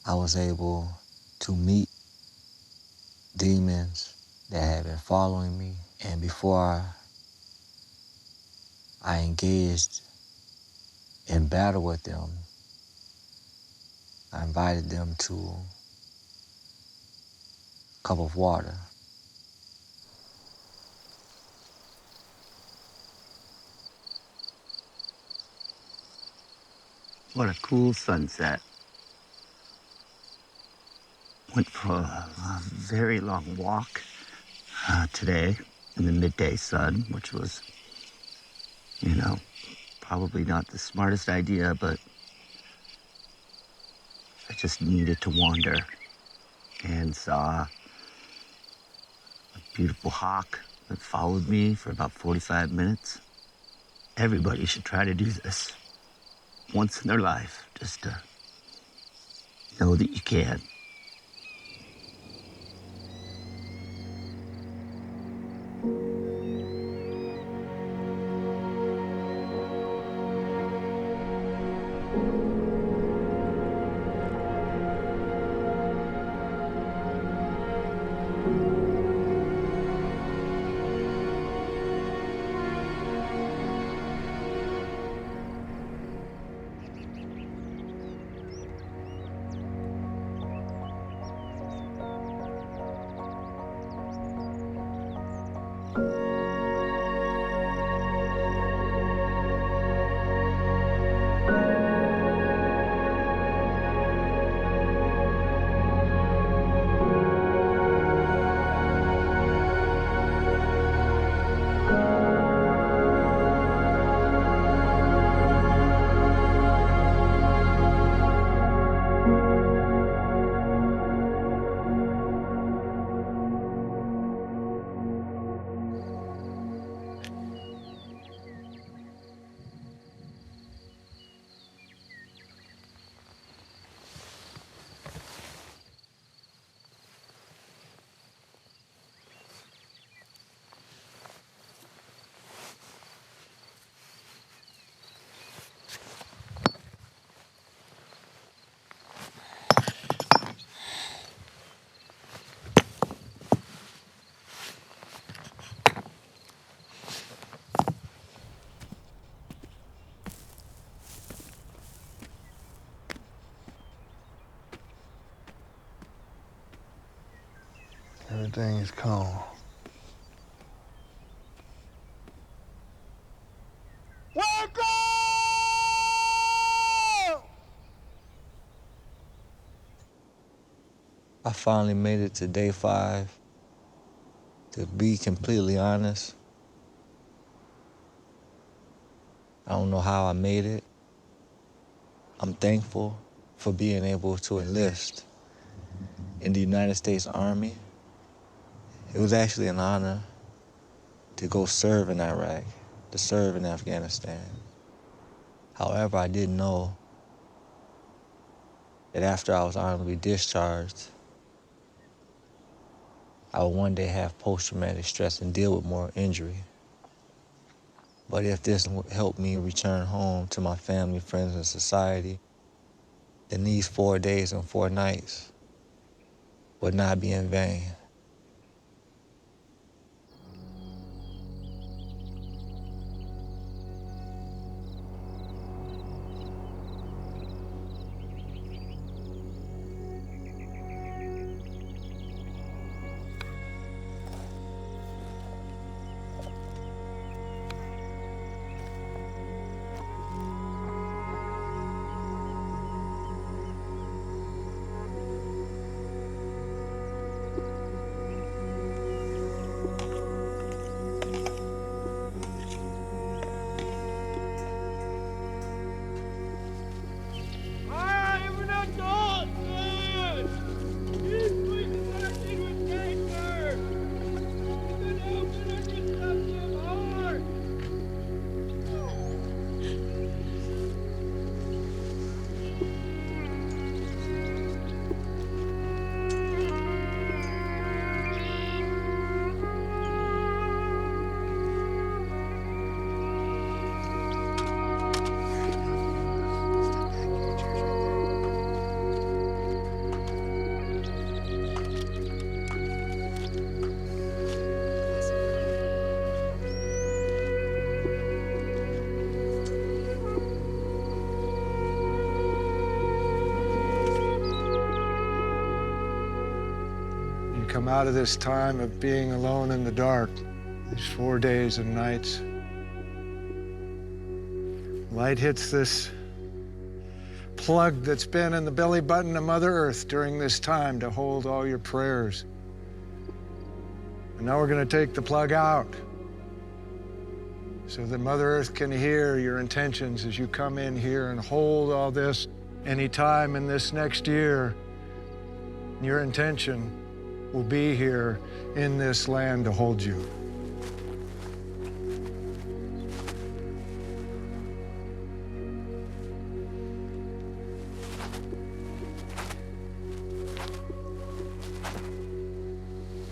I was able to meet demons that had been following me. And before I engaged in battle with them, I invited them to a cup of water. What a cool sunset. Went for a very long walk today in the midday sun, which was, probably not the smartest idea, but I just needed to wander and saw a beautiful hawk that followed me for about 45 minutes. Everybody should try to do this once in their life, just to know that you can. Everything is calm. I finally made it to day 5. To be completely honest, I don't know how I made it. I'm thankful for being able to enlist in the United States Army. It was actually an honor to go serve in Iraq, to serve in Afghanistan. However, I didn't know that after I was honorably discharged, I would one day have post-traumatic stress and deal with more injury. But if this helped me return home to my family, friends, and society, then these 4 days and 4 nights would not be in vain. We come out of this time of being alone in the dark, these 4 days and nights. Light hits this plug that's been in the belly button of Mother Earth during this time to hold all your prayers. And now we're going to take the plug out so that Mother Earth can hear your intentions as you come in here and hold all this. Any time in this next year, your intention will be here in this land to hold you.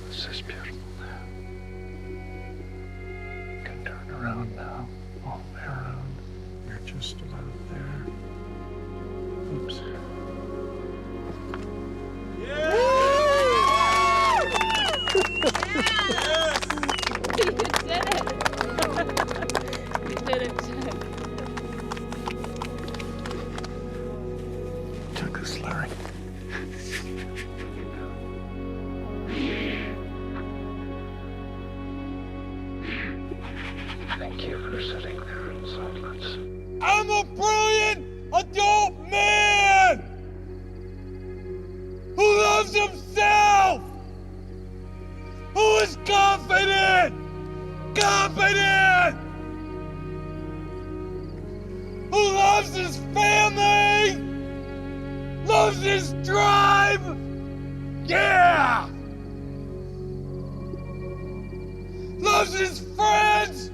This is beautiful now. You can turn around now, all the way around. You're just about there. Oops. Took us, Larry. Thank you for sitting there in silence. I'm a brilliant adult man who loves himself, who is confident, who loves his family, loves his tribe, yeah, loves his friends,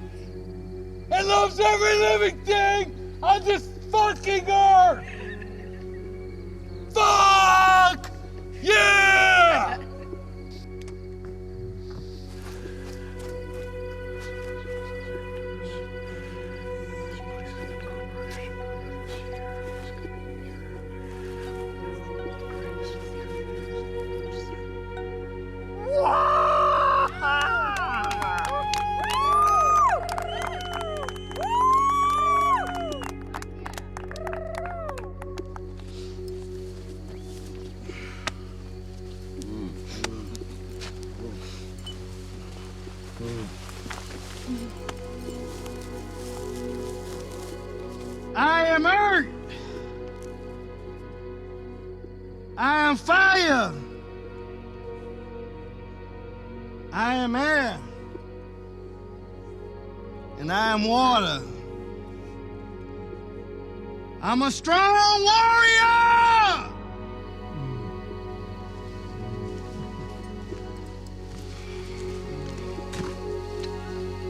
and loves every living thing on this fucking earth. Fuck! Yeah! I am earth. I am fire. I am air. And I am water. I'm a strong warrior.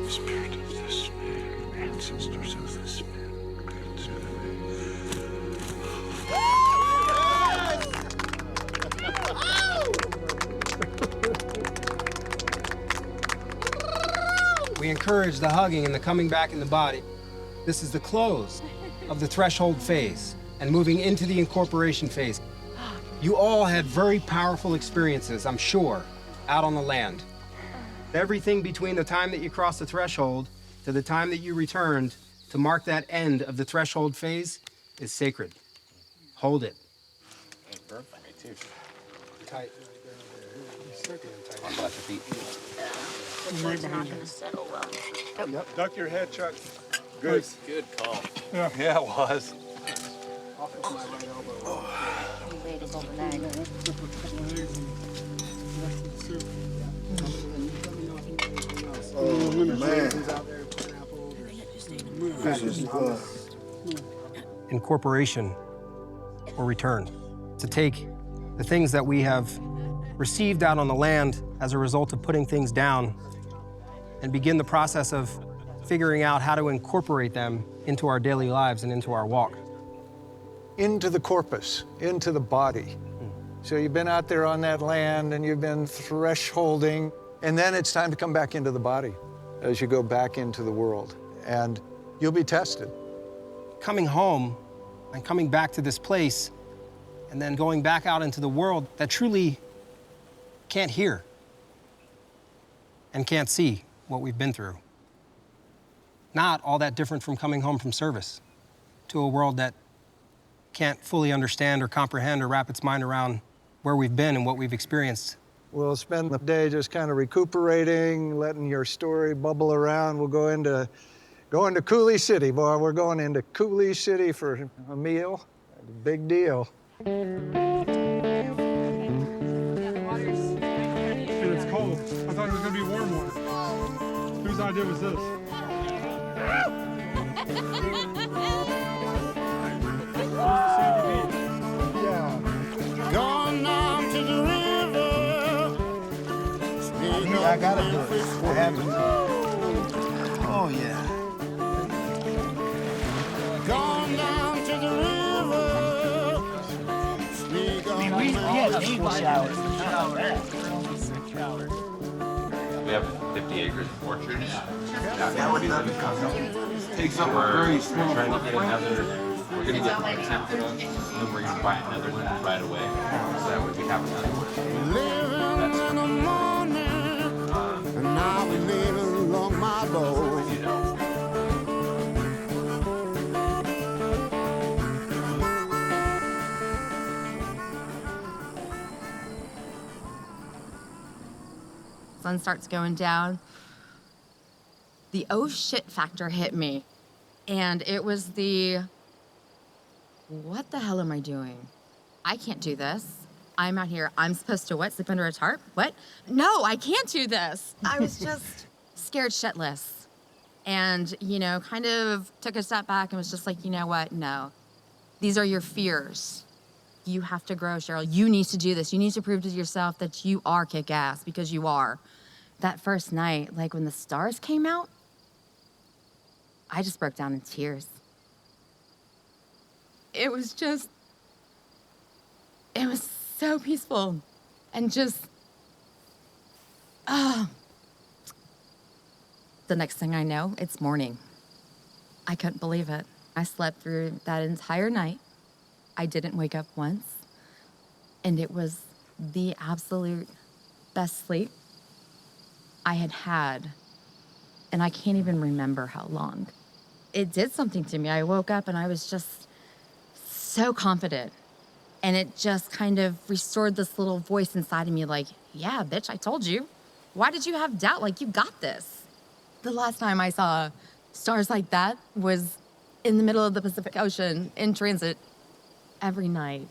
Spirit of this man, ancestors of this man. We encourage the hugging and the coming back in the body. This is the close of the threshold phase and moving into the incorporation phase. You all had very powerful experiences, I'm sure, out on the land. Everything between the time that you crossed the threshold to the time that you returned to mark that end of the threshold phase is sacred. Hold it. Burn for me too. Tight. I'll watch your feet. Yep. Duck your head, Chuck. Good. Good call. Yeah, it was. Oh, man. This is good. Incorporation or return. To take the things that we have received out on the land as a result of putting things down and begin the process of figuring out how to incorporate them into our daily lives and into our walk. Into the corpus, into the body. So you've been out there on that land and you've been thresholding, and then it's time to come back into the body as you go back into the world, and you'll be tested. Coming home and coming back to this place and then going back out into the world that truly can't hear and can't see what we've been through. Not all that different from coming home from service to a world that can't fully understand or comprehend or wrap its mind around where we've been and what we've experienced We'll spend the day just kind of recuperating, letting your story bubble around. We'll go into Coulee City, boy. We're going into Coulee City for a meal. A big deal. And it's cold. I thought it was gonna be warm water. Whose idea was this? Gone down to the river. I gotta do it. I have to. Oh, yeah. Gone down to the river. We had 8 showers. We have 50 acres of orchards. That would Takes up a very small trying to get another. We're gonna get one 10 foot, and then we're gonna buy another one right away. So that way we have another one. Living in the morning, and now we living along my road. Sun starts going down. The oh shit factor hit me. And it was what the hell am I doing? I can't do this. I'm out here. I'm supposed to what? Sleep under a tarp? What? No, I can't do this. I was just scared shitless. And, kind of took a step back and was just like, you know what? No. These are your fears. You have to grow, Cheryl. You need to do this. You need to prove to yourself that you are kick-ass, because you are. That first night, like when the stars came out, I just broke down in tears. It was so peaceful and just, the next thing I know, it's morning. I couldn't believe it. I slept through that entire night. I didn't wake up once, and it was the absolute best sleep I had had, and I can't even remember how long. It did something to me. I woke up and I was just so confident, and it just kind of restored this little voice inside of me like, yeah, bitch, I told you. Why did you have doubt? Like, you got this. The last time I saw stars like that was in the middle of the Pacific Ocean in transit every night.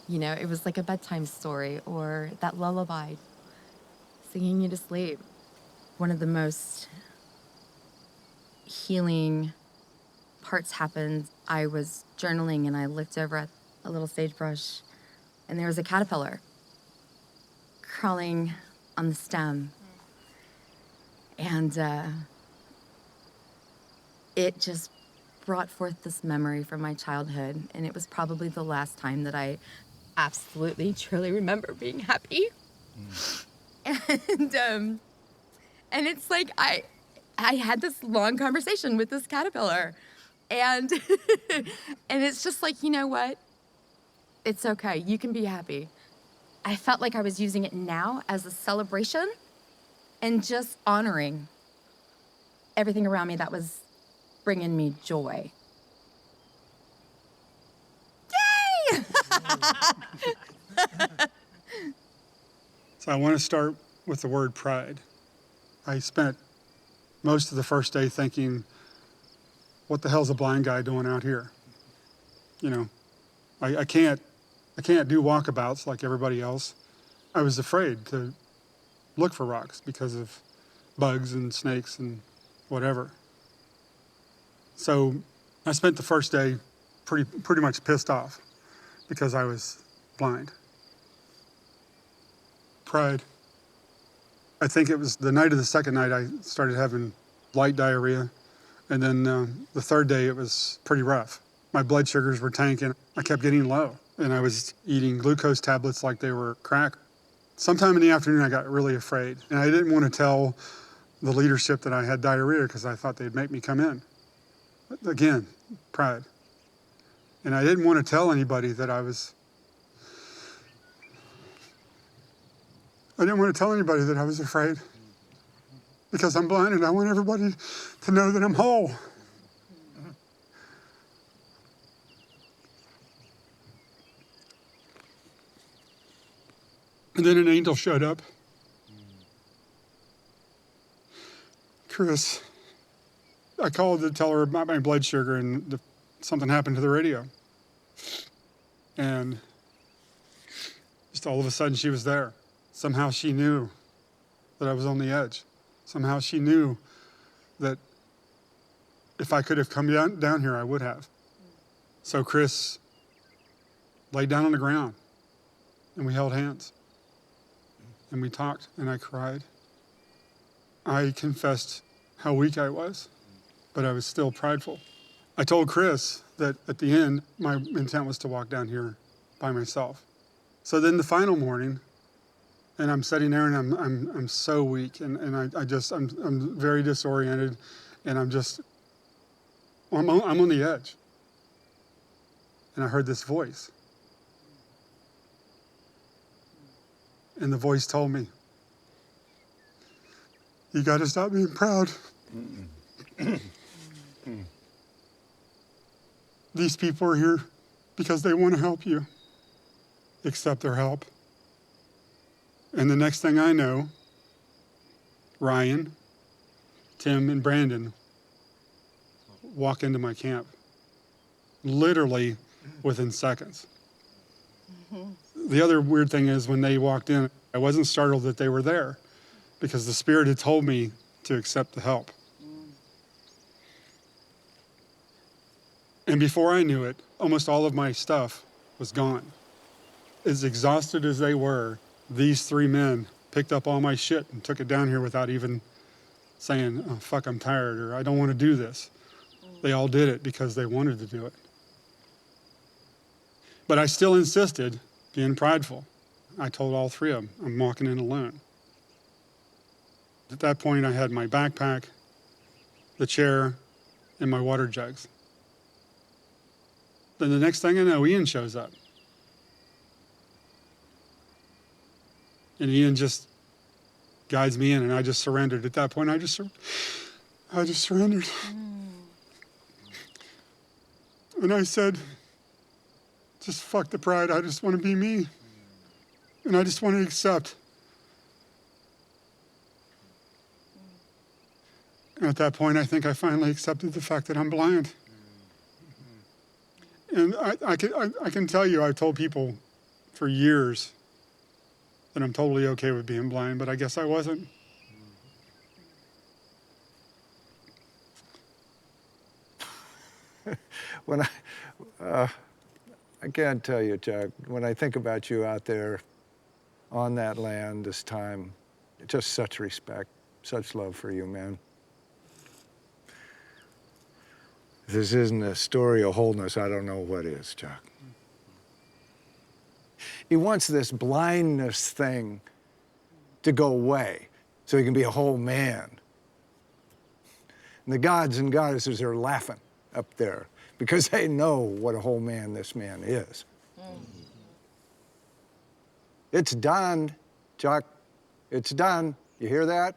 It was like a bedtime story or that lullaby singing you to sleep. One of the most healing parts happened. I was journaling and I looked over at a little sagebrush, and there was a caterpillar crawling on the stem. And it just brought forth this memory from my childhood, and it was probably the last time that I absolutely, truly remember being happy. And it's like I had this long conversation with this caterpillar, and and it's just like, you know what? It's okay. You can be happy. I felt like I was using it now as a celebration and just honoring everything around me that was bringing me joy. Yay! So I want to start with the word pride. I spent most of the first day thinking, what the hell's a blind guy doing out here? I can't do walkabouts like everybody else. I was afraid to look for rocks because of bugs and snakes and whatever. So I spent the first day pretty much pissed off because I was blind. Pride. I think it was the night of the second night I started having light diarrhea, and then the third day it was pretty rough. My blood sugars were tanking. I kept getting low, and I was eating glucose tablets like they were crack. Sometime in the afternoon I got really afraid, and I didn't want to tell the leadership that I had diarrhea because I thought they'd make me come in. But again, pride. And I didn't want to tell anybody that I was afraid because I'm blind and I want everybody to know that I'm whole. And then an angel showed up. Chris, I called to tell her about my blood sugar, and something happened to the radio. And just all of a sudden she was there. Somehow she knew that I was on the edge. Somehow she knew that if I could have come down here, I would have. So Chris laid down on the ground, and we held hands. And we talked, and I cried. I confessed how weak I was, but I was still prideful. I told Chris that at the end, my intent was to walk down here by myself. So then the final morning, and I'm sitting there, and I'm so weak, and I'm very disoriented, and I'm on the edge. And I heard this voice. And the voice told me, you got to stop being proud. These people are here because they want to help you. Accept their help. And the next thing I know, Ryan, Tim, and Brandon walk into my camp, literally within seconds. The other weird thing is when they walked in, I wasn't startled that they were there because the Spirit had told me to accept the help. And before I knew it, almost all of my stuff was gone. As exhausted as they were, these three men picked up all my shit and took it down here without even saying, oh, fuck, I'm tired, or I don't want to do this. They all did it because they wanted to do it. But I still insisted, being prideful. I told all three of them, I'm walking in alone. At that point, I had my backpack, the chair, and my water jugs. Then the next thing I know, Ian shows up. And Ian just guides me in, and I just surrendered. At that point, I just surrendered. And I said, just fuck the pride. I just want to be me. And I just want to accept. And at that point, I think I finally accepted the fact that I'm blind. And I can tell you, I've told people for years that I'm totally okay with being blind, but I guess I wasn't. When I can't tell you, Chuck, when I think about you out there on that land this time, just such respect, such love for you, man. If this isn't a story of wholeness, I don't know what is, Chuck. He wants this blindness thing to go away so he can be a whole man. And the gods and goddesses are laughing up there because they know what a whole man this man is. It's done, Chuck. It's done. You hear that?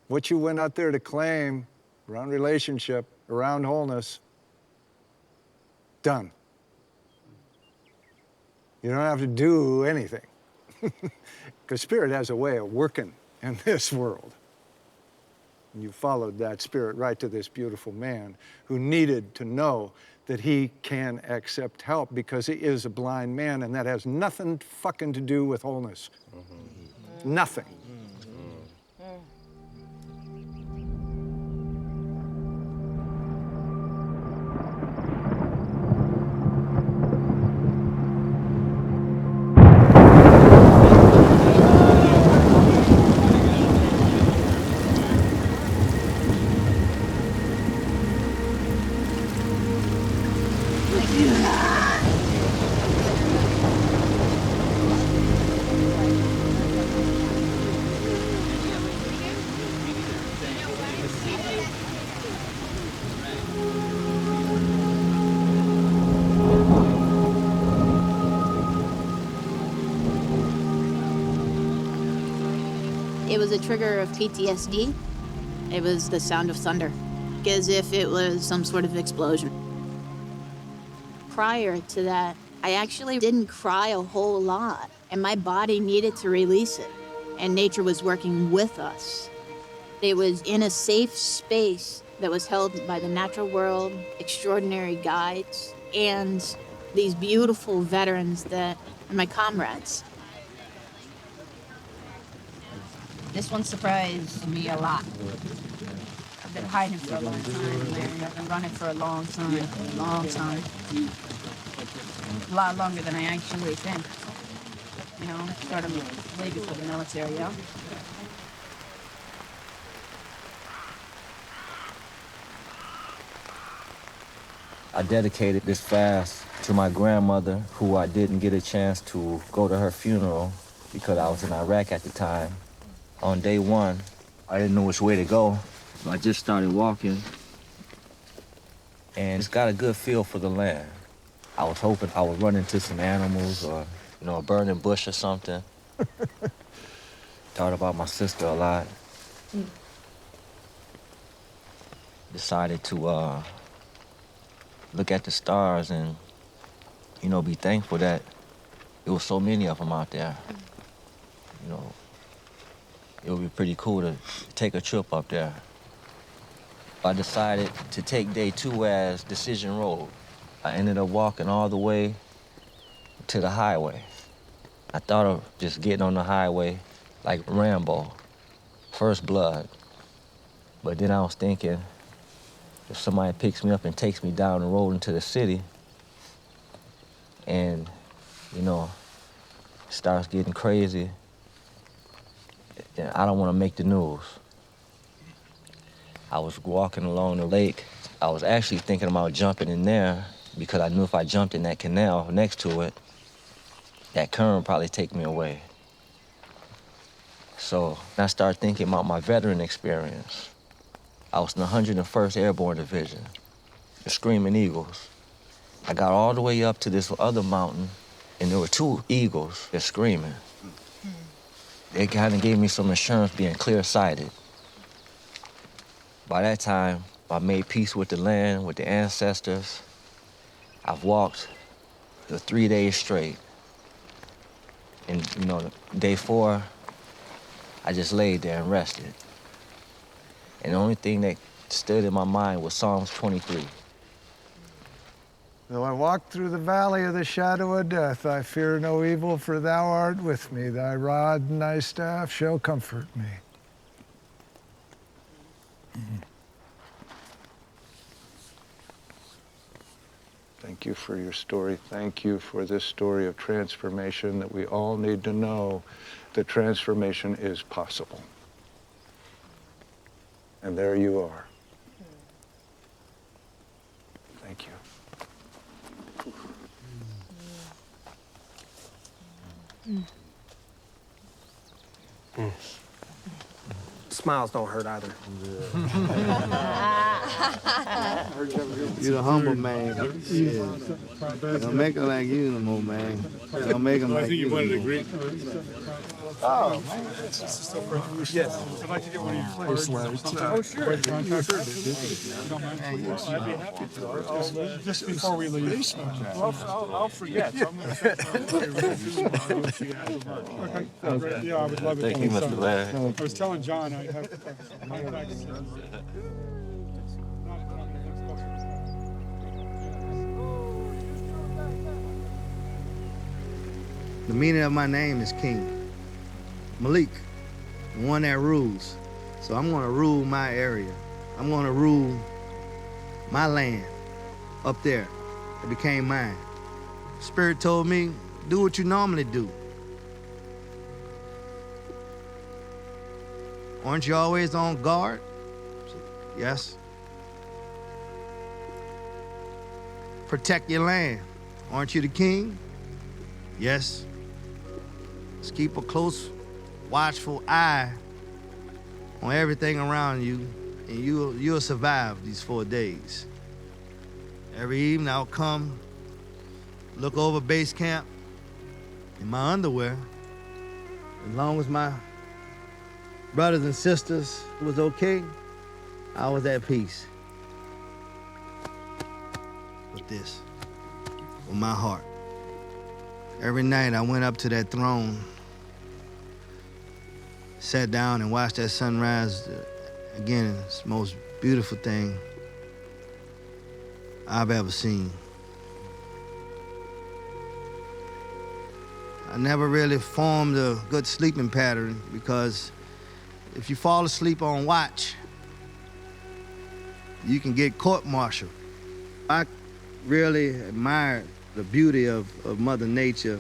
What you went out there to claim around relationship, around wholeness, done. You don't have to do anything. Because Spirit has a way of working in this world. And you followed that Spirit right to this beautiful man who needed to know that he can accept help because he is a blind man, and that has nothing fucking to do with wholeness. Nothing. It was a trigger of PTSD. It was the sound of thunder, as if it was some sort of explosion. Prior to that, I actually didn't cry a whole lot. and my body needed to release it, and nature was working with us. It was in a safe space that was held by the natural world, extraordinary guides, and these beautiful veterans that are my comrades. This one surprised me a lot. I've been hiding for a long time, Larry. I've been running for a long time, A lot longer than I actually think. You know, started way before the military, yeah? I dedicated this fast to my grandmother, who I didn't get a chance to go to her funeral because I was in Iraq at the time. On day one, I didn't know which way to go. I just started walking, and it's got a good feel for the land. I was hoping I would run into some animals or, a burning bush or something. Thought about my sister a lot. Decided to look at the stars and, be thankful that there were so many of them out there. It would be pretty cool to take a trip up there. I decided to take day 2 as Decision Road. I ended up walking all the way to the highway. I thought of just getting on the highway like Rambo, First Blood. But then I was thinking, if somebody picks me up and takes me down the road into the city and, starts getting crazy, then I don't want to make the news. I was walking along the lake. I was actually thinking about jumping in there because I knew if I jumped in that canal next to it, that current would probably take me away. So I started thinking about my veteran experience. I was in the 101st Airborne Division, the Screaming Eagles. I got all the way up to this other mountain, and there were 2 eagles just screaming. They kind of gave me some assurance being clear-sighted. By that time, I made peace with the land, with the ancestors. I've walked for 3 days straight. And, day 4, I just laid there and rested. And the only thing that stood in my mind was Psalms 23. Though I walk through the valley of the shadow of death, I fear no evil, for thou art with me. Thy rod and thy staff shall comfort me. Thank you for your story. Thank you for this story of transformation that we all need to know that transformation is possible. And there you are. Thank you. Smiles don't hurt either. You're the humble man. Don't make it like you no more, man. Don't make them like you. Oh, man. Yes. I'd like to get one of your flags. Oh, sure. I'd be happy to. Just before we leave. I'll forget. Okay. Yeah, I would love it. Thank you, Mr. Larry. I was telling John I have contacts. The meaning of my name is King. Malik, the one that rules. So I'm gonna rule my area. I'm gonna rule my land up there. It became mine. Spirit told me, do what you normally do. Aren't you always on guard? Yes. Protect your land. Aren't you the king? Yes. Let's keep a close, watchful eye on everything around you, and you'll survive these 4 days. Every evening I'll come, look over base camp in my underwear. As long as my brothers and sisters was okay, I was at peace. With this, with my heart. Every night I went up to that throne, sat down and watched that sunrise. Again, it's the most beautiful thing I've ever seen. I never really formed a good sleeping pattern because if you fall asleep on watch, you can get court-martialed. I really admired the beauty of Mother Nature,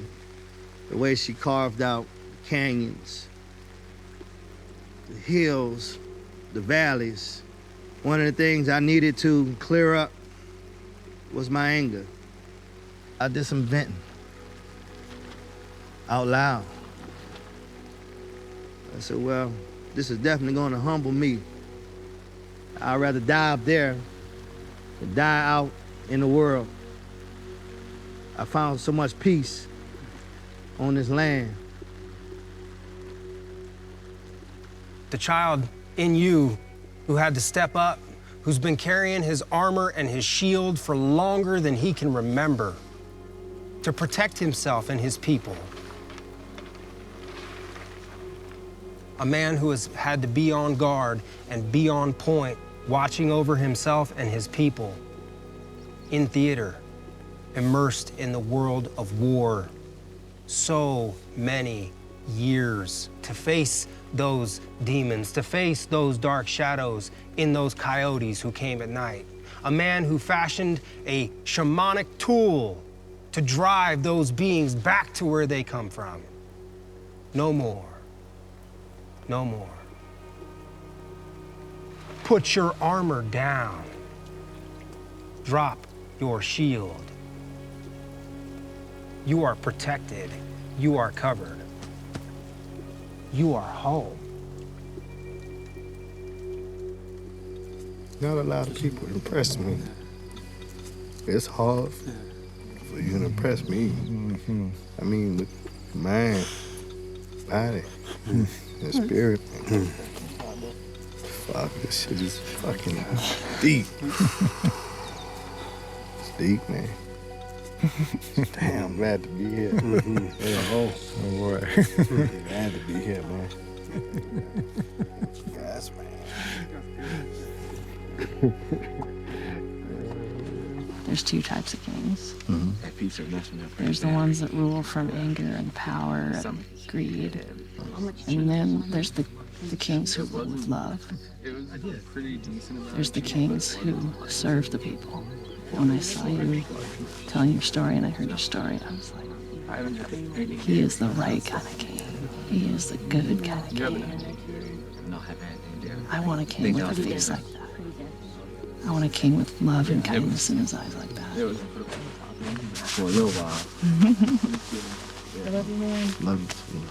the way she carved out the canyons, the hills, the valleys. One of the things I needed to clear up was my anger. I did some venting out loud. I said, well, this is definitely gonna humble me. I'd rather die up there than die out in the world. I found so much peace on this land. The child in you who had to step up, who's been carrying his armor and his shield for longer than he can remember to protect himself and his people. A man who has had to be on guard and be on point, watching over himself and his people in theater, immersed in the world of war. So many years to face those demons, to face those dark shadows in those coyotes who came at night. A man who fashioned a shamanic tool to drive those beings back to where they come from. No more. No more. Put your armor down. Drop your shield. You are protected. You are covered. You are home. Not a lot of people impress me. It's hard for you to impress me. I mean, with mind, body, and spirit. Fuck, this shit is fucking deep. It's deep, man. Damn, I'm glad to be here. Oh boy. Glad to be here, man. Yes, man. There's two types of kings. There's the ones that rule from anger and power and greed. And then there's the kings who rule with love. There's the kings who serve the people. When I saw you telling your story and I heard your story, I was like, he is the right kind of king. He is the good kind of king. I want a king with a face like that. I want a king with love and kindness in his eyes like that. For a little while. I love you, man. Love you too.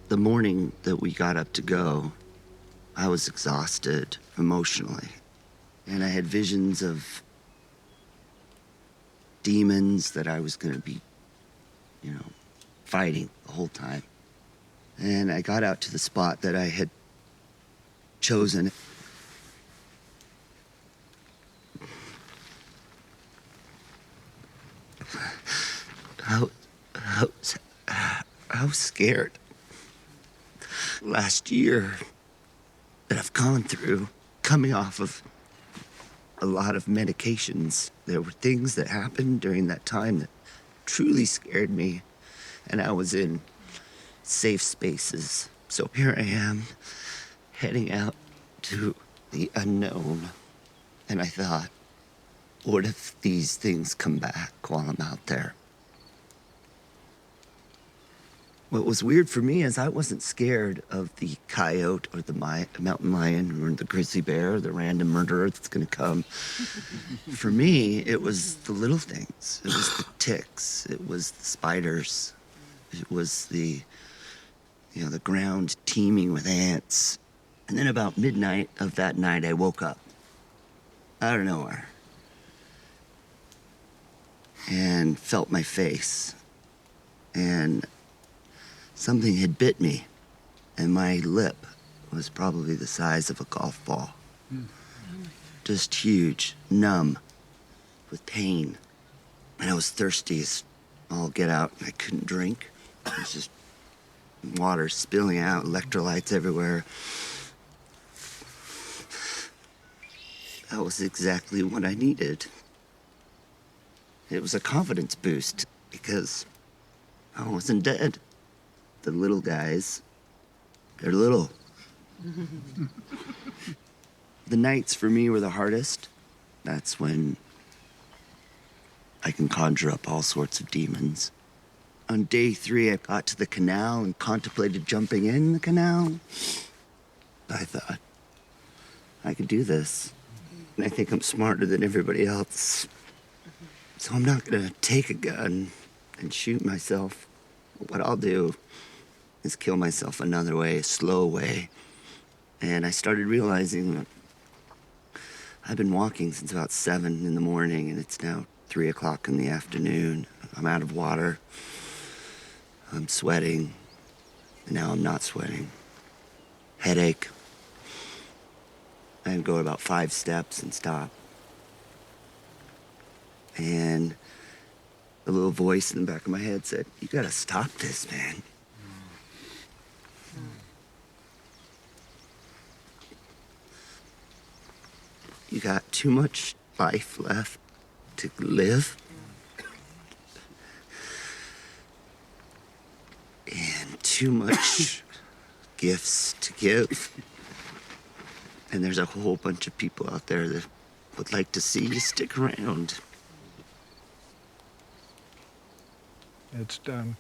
The morning that we got up to go, I was exhausted emotionally. And I had visions of demons that I was gonna be, fighting the whole time. And I got out to the spot that I had chosen. I was scared. Last year that I've gone through, coming off of a lot of medications, there were things that happened during that time that truly scared me, and I was in safe spaces. So here I am, heading out to the unknown, and I thought, what if these things come back while I'm out there? What was weird for me is I wasn't scared of the coyote or the mountain lion or the grizzly bear or the random murderer that's gonna come. For me, it was the little things. It was the ticks. It was the spiders. It was the ground teeming with ants. And then about midnight of that night, I woke up out of nowhere and felt my face. And something had bit me, and my lip was probably the size of a golf ball. Just huge, numb, with pain. And I was thirsty as all get out. I couldn't drink. It was just water spilling out, electrolytes everywhere. That was exactly what I needed. It was a confidence boost because I wasn't dead. The little guys, they're little. The nights for me were the hardest. That's when I can conjure up all sorts of demons. On day 3, I got to the canal and contemplated jumping in the canal. I thought, I could do this. And I think I'm smarter than everybody else. So I'm not gonna take a gun and shoot myself. What I'll do is kill myself another way, a slow way. And I started realizing that I've been walking since about 7 in the morning, and it's now 3 o'clock in the afternoon. I'm out of water. I'm sweating, and now I'm not sweating. Headache. I go about 5 steps and stop. And the little voice in the back of my head said, "You gotta stop this, man." You got too much life left to live. And too much gifts to give. And there's a whole bunch of people out there that would like to see you stick around. It's done.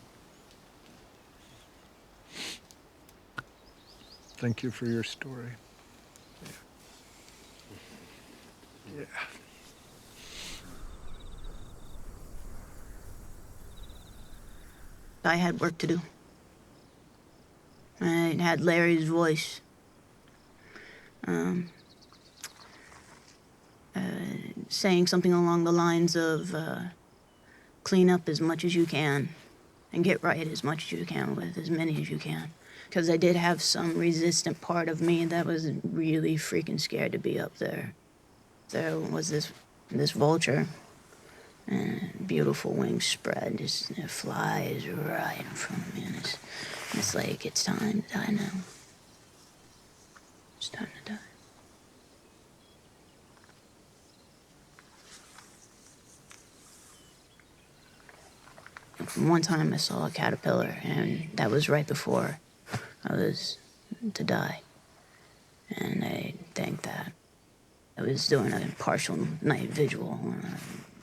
Thank you for your story. Yeah. I had work to do. I had Larry's voice. Saying something along the lines of clean up as much as you can and get right as much as you can with as many as you can. Because I did have some resistant part of me that was really freaking scared to be up there. There was this vulture, and beautiful wings spread, just it flies right in front of me, and it's like, it's time to die now. It's time to die. One time I saw a caterpillar, and that was right before I was to die. And I think that I was doing a partial night vigil,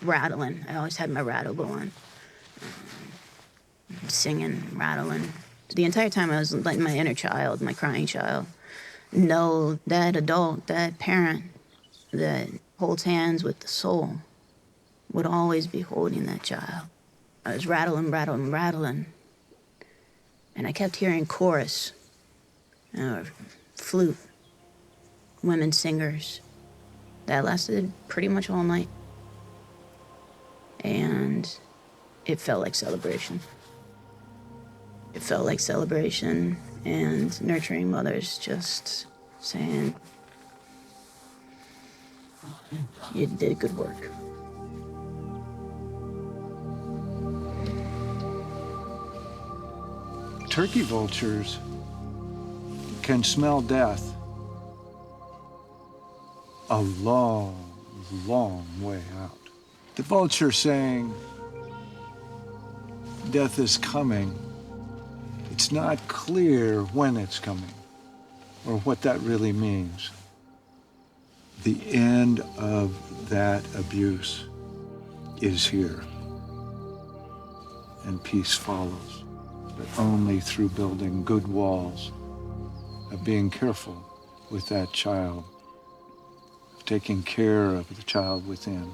rattling. I always had my rattle going, singing, rattling. The entire time I was letting my inner child, my crying child, know that adult, that parent that holds hands with the soul would always be holding that child. I was rattling, rattling, rattling. And I kept hearing chorus, flute, women singers. That lasted pretty much all night. And it felt like celebration. It felt like celebration and nurturing mothers just saying, you did good work. Turkey vultures can smell death a long, long way out. The vulture saying, death is coming. It's not clear when it's coming or what that really means. The end of that abuse is here, and peace follows, but only through building good walls, of being careful with that child, of taking care of the child within.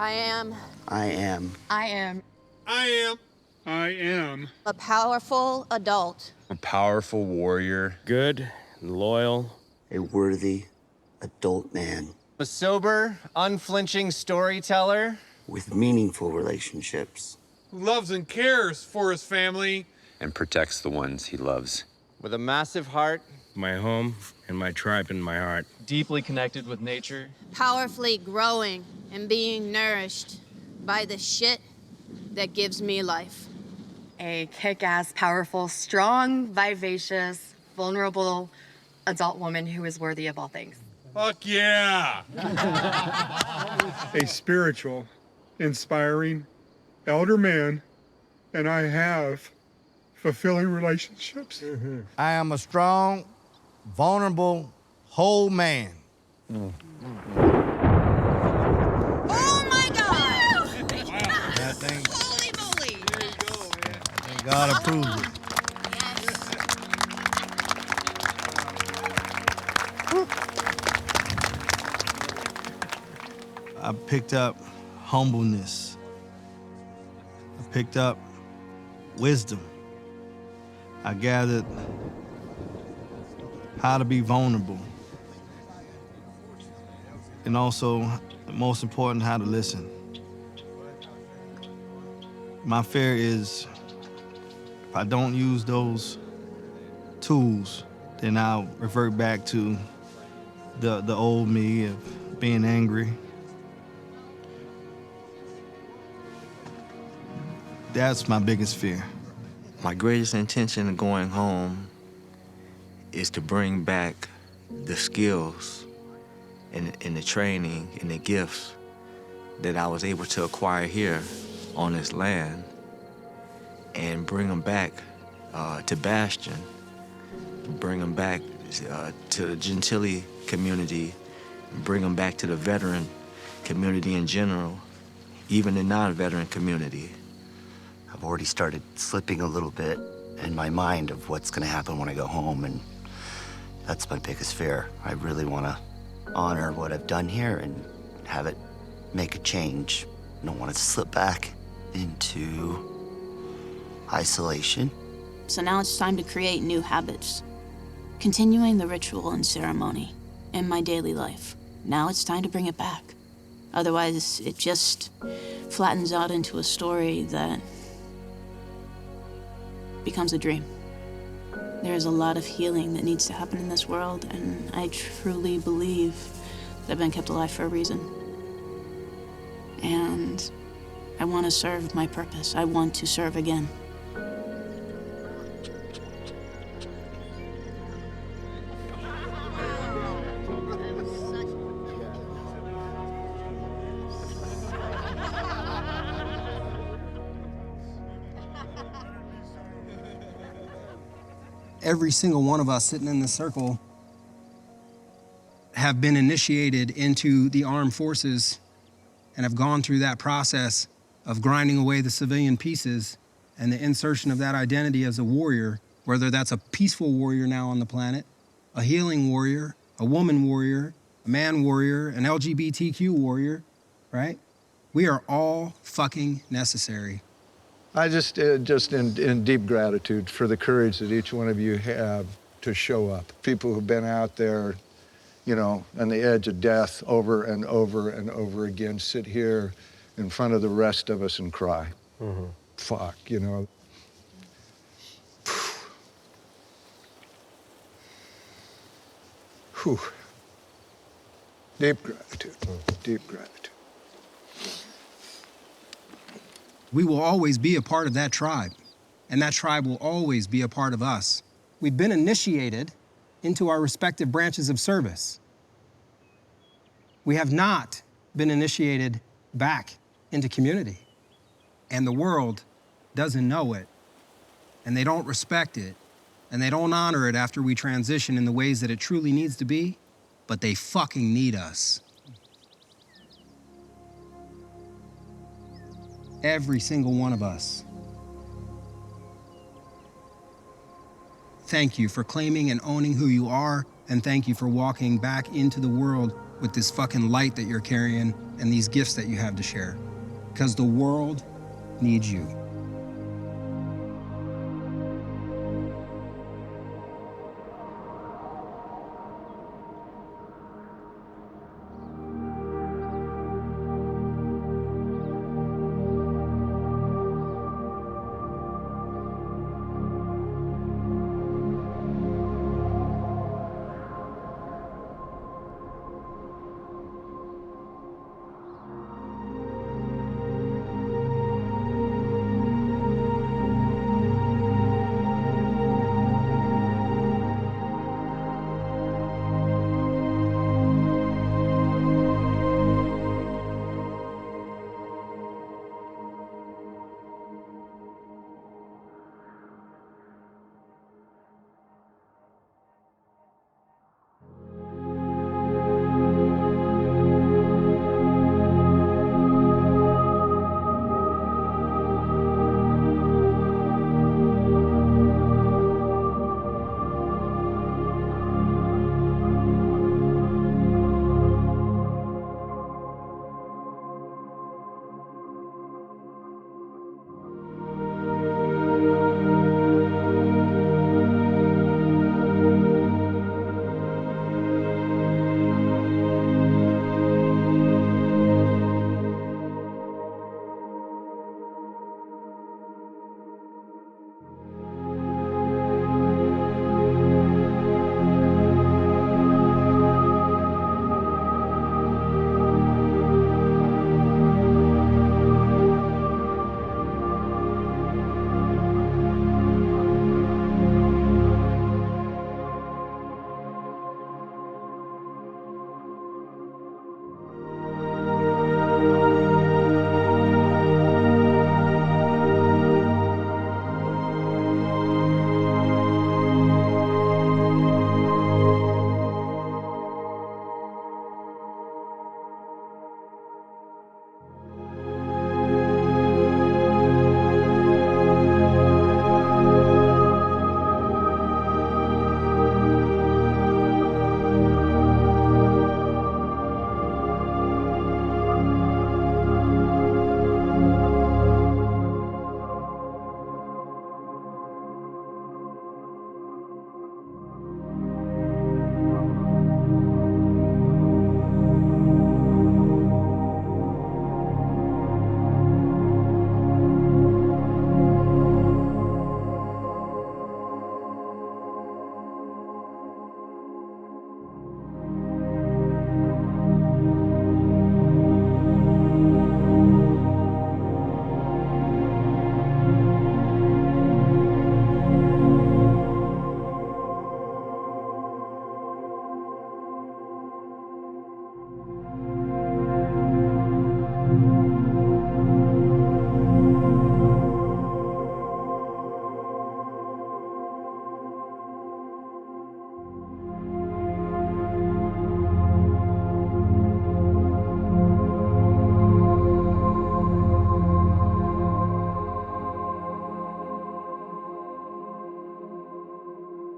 I am I am I am I am a powerful adult. A powerful warrior. Good and loyal. a worthy adult man A sober, unflinching storyteller. with meaningful relationships. Who loves and cares for his family. And protects the ones he loves. With a massive heart. My home and my tribe in my heart. Deeply connected with nature. Powerfully growing and being nourished by the shit that gives me life. A kick-ass, powerful, strong, vivacious, vulnerable adult woman who is worthy of all things. Fuck yeah! a spiritual, inspiring, elder man, and I have fulfilling relationships. I am a strong, vulnerable, whole man. Oh my God! That thing, Holy moly! God approves it. I picked up humbleness. I picked up wisdom. I gathered how to be vulnerable. And also, most important, how to listen. My fear is if I don't use those tools, then I'll revert back to the old me of being angry. That's my biggest fear. My greatest intention of going home is to bring back the skills and the training and the gifts that I was able to acquire here on this land and bring them back to Bastion, bring them back to the Gentilly community, bring them back to the veteran community in general, even the non-veteran community. I've already started slipping a little bit in my mind of what's gonna happen when I go home, and that's my biggest fear. I really wanna honor what I've done here and have it make a change. I don't want it to slip back into isolation. So now it's time to create new habits, continuing the ritual and ceremony in my daily life. Now it's time to bring it back. Otherwise, it just flattens out into a story that becomes a dream. There's a lot of healing that needs to happen in this world, and I truly believe that I've been kept alive for a reason. And I want to serve my purpose. I want to serve again. Every single one of us sitting in this circle have been initiated into the armed forces and have gone through that process of grinding away the civilian pieces and the insertion of that identity as a warrior, whether that's a peaceful warrior now on the planet, a healing warrior, a woman warrior, a man warrior, an LGBTQ warrior, right? We are all fucking necessary. I just in deep gratitude for the courage that each one of you have to show up. People who've been out there, you know, on the edge of death over and over and over again, sit here in front of the rest of us and cry. Mm-hmm. Fuck, you know. Whew. Deep gratitude, deep gratitude. We will always be a part of that tribe, and that tribe will always be a part of us. We've been initiated into our respective branches of service. We have not been initiated back into community, and the world doesn't know it, and they don't respect it, and they don't honor it after we transition in the ways that it truly needs to be, but they fucking need us. Every single one of us. Thank you for claiming and owning who you are, and thank you for walking back into the world with this fucking light that you're carrying and these gifts that you have to share. Because the world needs you.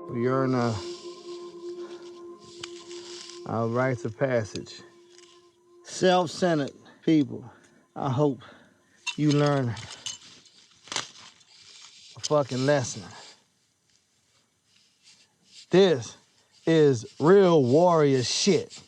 We earn our rites of passage. Self-centered people. I hope you learn a fucking lesson. This is real warrior shit.